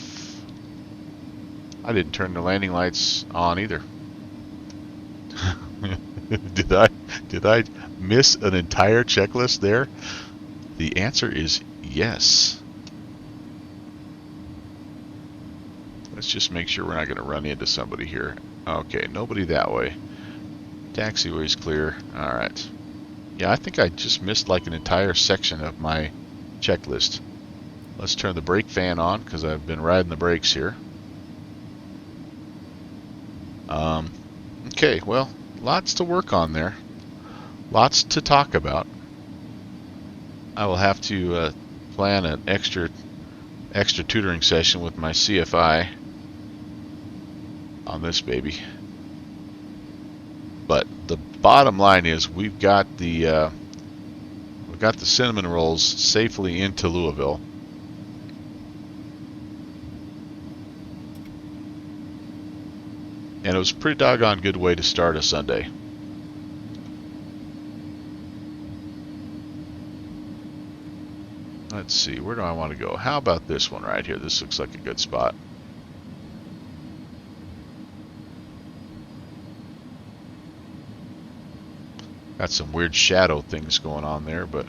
I didn't turn the landing lights on either. Did I miss an entire checklist there? The answer is yes. Let's just make sure we're not going to run into somebody here. Okay, nobody that way. Taxiway's clear. All right. Yeah, I think I just missed like an entire section of my checklist. Let's turn the brake fan on because I've been riding the brakes here. Okay, well, lots to work on there. Lots to talk about. I will have to plan an extra tutoring session with my CFI on this baby. But the bottom line is we've got the cinnamon rolls safely into Louisville. And it was a pretty doggone good way to start a Sunday. Let's see, where do I want to go? How about this one right here? This looks like a good spot. Got some weird shadow things going on there, but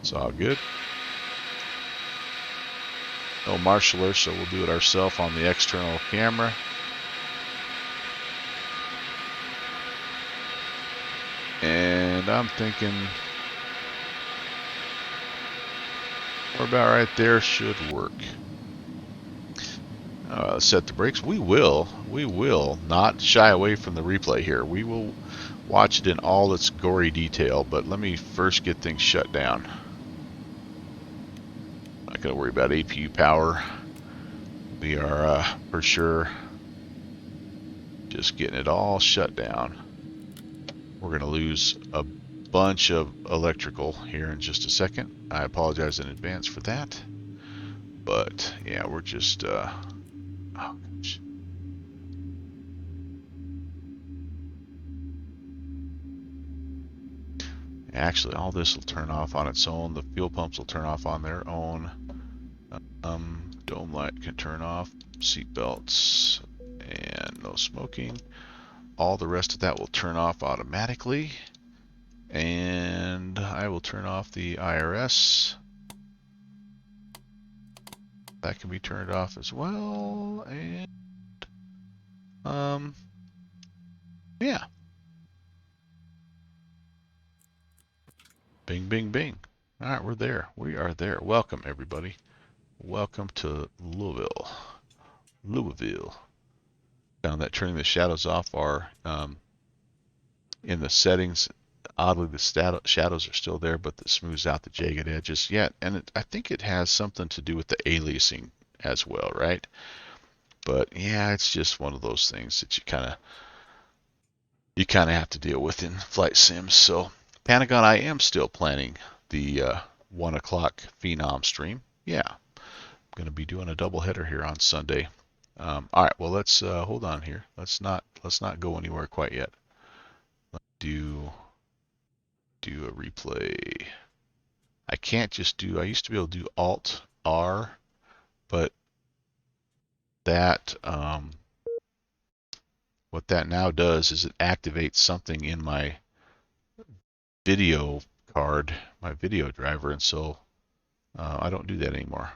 it's all good. No marshaller, so we'll do it ourselves on the external camera. And I'm thinking we're about right there, should work. Set the brakes. We will not shy away from the replay here. We will watch it in all its gory detail, but let me first get things shut down. Not going to worry about APU power. We are for sure just getting it all shut down. We're going to lose a bunch of electrical here in just a second. I apologize in advance for that. But yeah, we're just oh gosh. Actually, all this will turn off on its own. The fuel pumps will turn off on their own. Dome light can turn off. Seat belts and no smoking. All the rest of that will turn off automatically. And I will turn off the IRS. That can be turned off as well. And yeah. Bing, bing, bing. All right, we're there. We are there. Welcome, everybody. Welcome to Louisville. Louisville. Found that turning the shadows off are in the settings. Oddly, the shadows are still there, but it smooths out the jagged edges. Yeah, and I think it has something to do with the aliasing as well, right? But yeah, it's just one of those things that you kind of have to deal with in flight sims. So, Pentagon, I am still planning the 1 o'clock Phenom stream. Yeah, I'm going to be doing a double header here on Sunday. All right, well let's hold on here. Let's not go anywhere quite yet. Let's do a replay. I can't just do. I used to be able to do Alt R, but that what that now does is it activates something in my video card, my video driver, and so I don't do that anymore.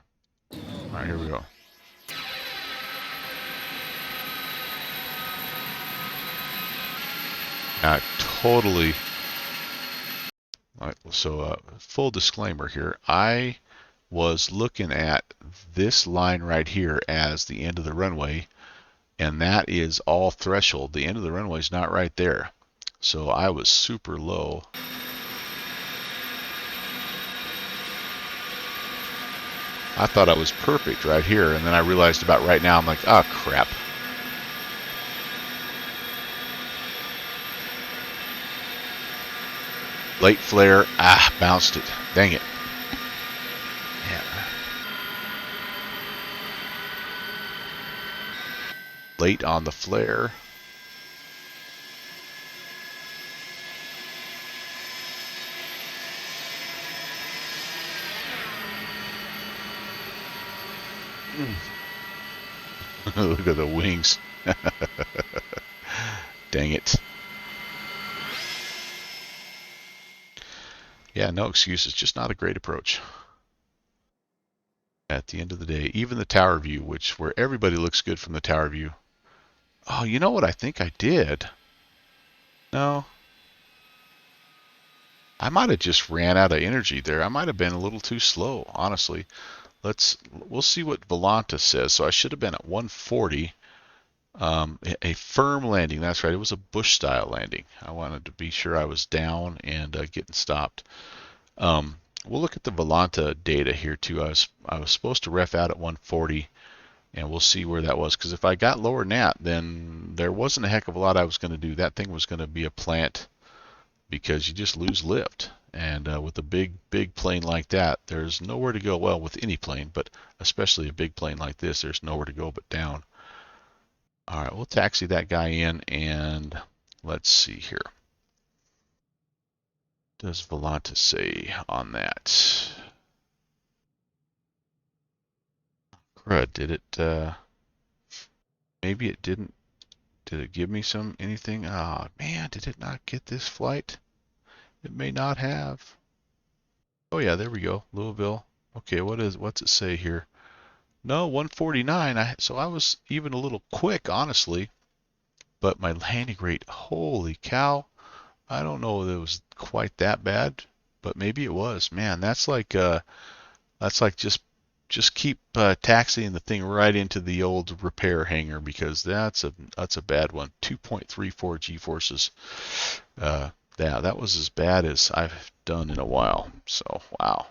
All right, here we go. Totally. All right, so full disclaimer here. I was looking at this line right here as the end of the runway, and that is all threshold. The end of the runway is not right there. So I was super low. I thought I was perfect right here, and then I realized about right now, I'm like, oh crap. Late flare, bounced it. Dang it. Yeah. Late on the flare. Look at the wings. Dang it. Yeah, no excuses. Just not a great approach. At the end of the day, even the tower view, where everybody looks good from the tower view. Oh, you know what I think I did? No. I might have just ran out of energy there. I might have been a little too slow, honestly. We'll see what Volanta says. So I should have been at 140. A firm landing. That's right. It was a Bush style landing. I wanted to be sure I was down and getting stopped. We'll look at the Volanta data here too. I was supposed to ref out at 140, and we'll see where that was. Because if I got lower than that, then there wasn't a heck of a lot I was going to do. That thing was going to be a plant because you just lose lift. And with a big plane like that, there's nowhere to go. Well, with any plane, but especially a big plane like this, there's nowhere to go but down. All right, we'll taxi that guy in, and let's see here. Does Volanta say on that? Crud, did it, maybe it didn't, did it give me anything? Oh man, did it not get this flight? It may not have. Oh yeah, there we go, Louisville. Okay, what's it say here? No, 149, so I was even a little quick, honestly. But my landing rate, holy cow, I don't know if it was quite that bad, but maybe it was. Man, that's like just just keep taxiing the thing right into the old repair hangar, because that's a bad one. 2.34 G-forces. Yeah, that was as bad as I've done in a while. So wow.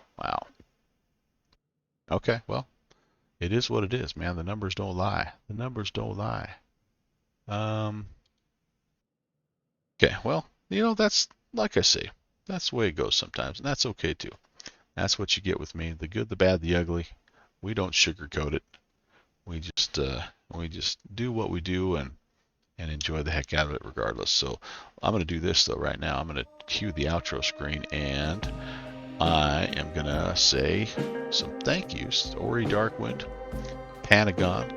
Okay, well, it is what it is, man. The numbers don't lie. The numbers don't lie. Okay, well, that's, like I say, that's the way it goes sometimes, and that's okay too. That's what you get with me. The good, the bad, the ugly. We don't sugarcoat it. We just do what we do and enjoy the heck out of it regardless. So I'm going to do this though right now. I'm going to cue the outro screen, and I am going to say some thank yous. Ori Darkwind, Panagon,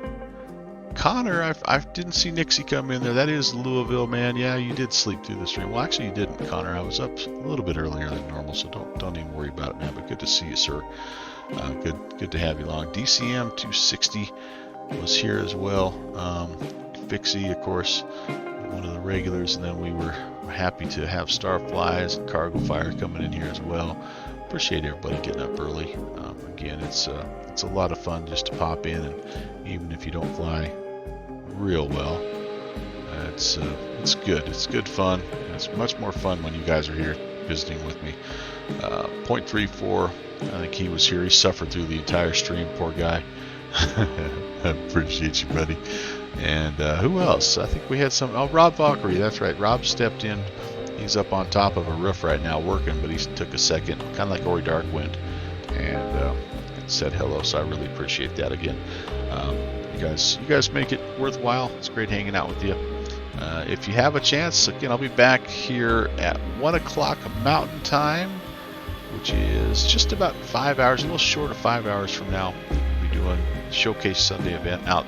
Connor. I didn't see Nixie come in there. That is Louisville, man. Yeah, you did sleep through the stream. Well, actually, you didn't, Connor. I was up a little bit earlier than normal, so don't even worry about it, man. But good to see you, sir. Good to have you along. DCM 260 was here as well. Fixie, of course, one of the regulars, and then we were happy to have Starflies and Cargo Fire coming in here as well. Appreciate everybody getting up early. Again, it's a lot of fun just to pop in, and even if you don't fly real well, it's good. It's good fun. It's much more fun when you guys are here visiting with me. 0.34, I think he was here. He suffered through the entire stream, poor guy. I appreciate you, buddy. And who else? I think we had some. Oh, Rob Valkyrie. That's right. Rob stepped in. He's up on top of a roof right now working, but he took a second, kind of like Ori Darkwind, and said hello. So I really appreciate that again. You guys make it worthwhile. It's great hanging out with you. If you have a chance, again, I'll be back here at 1 o'clock Mountain Time, which is just about 5 hours, a little short of 5 hours from now. We'll be doing a Showcase Sunday event out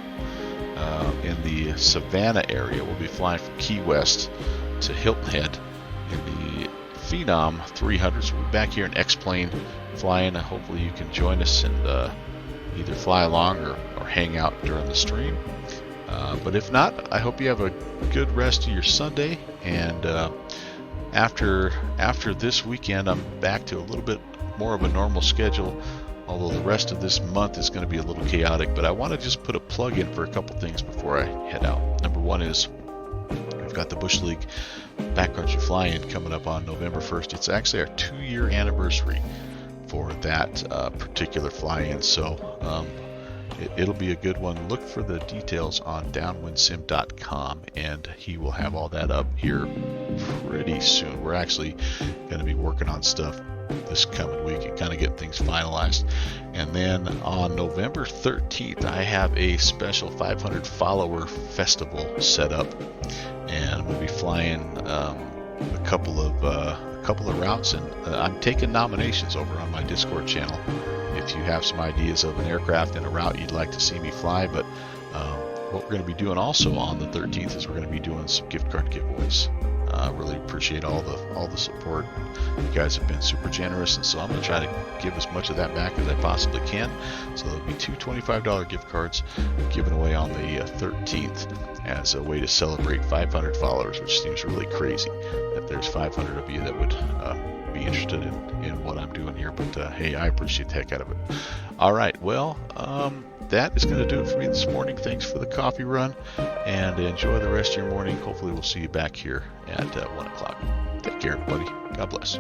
in the Savannah area. We'll be flying from Key West to Hilton Head in the Phenom 300. So we'll be back here in X-Plane flying. Hopefully you can join us and either fly along or hang out during the stream. But if not, I hope you have a good rest of your Sunday. And after this weekend, I'm back to a little bit more of a normal schedule, although the rest of this month is going to be a little chaotic. But I want to just put a plug in for a couple things before I head out. Number one is we've got the Bush League Backcountry Fly-In coming up on November 1st. It's actually our 2-year anniversary for that particular fly-in. So it'll be a good one. Look for the details on downwindsim.com, and he will have all that up here pretty soon. We're actually going to be working on stuff this coming week and kind of get things finalized. And then on November 13th, I have a special 500 follower festival set up, and we'll be flying a couple of routes, and I'm taking nominations over on my Discord channel. If you have some ideas of an aircraft and a route you'd like to see me fly, but what we're going to be doing also on the 13th is we're going to be doing some gift card giveaways. Really appreciate all the support. You guys have been super generous, and so I'm going to try to give as much of that back as I possibly can. So there'll be 2 $25 gift cards given away on the 13th as a way to celebrate 500 followers, which seems really crazy that there's 500 of you that would be interested in what I'm doing here. But hey, I appreciate the heck out of it. All right, well, that is going to do it for me this morning. Thanks for the coffee run, and enjoy the rest of your morning. Hopefully we'll see you back here at 1 o'clock. Take care, everybody. God bless.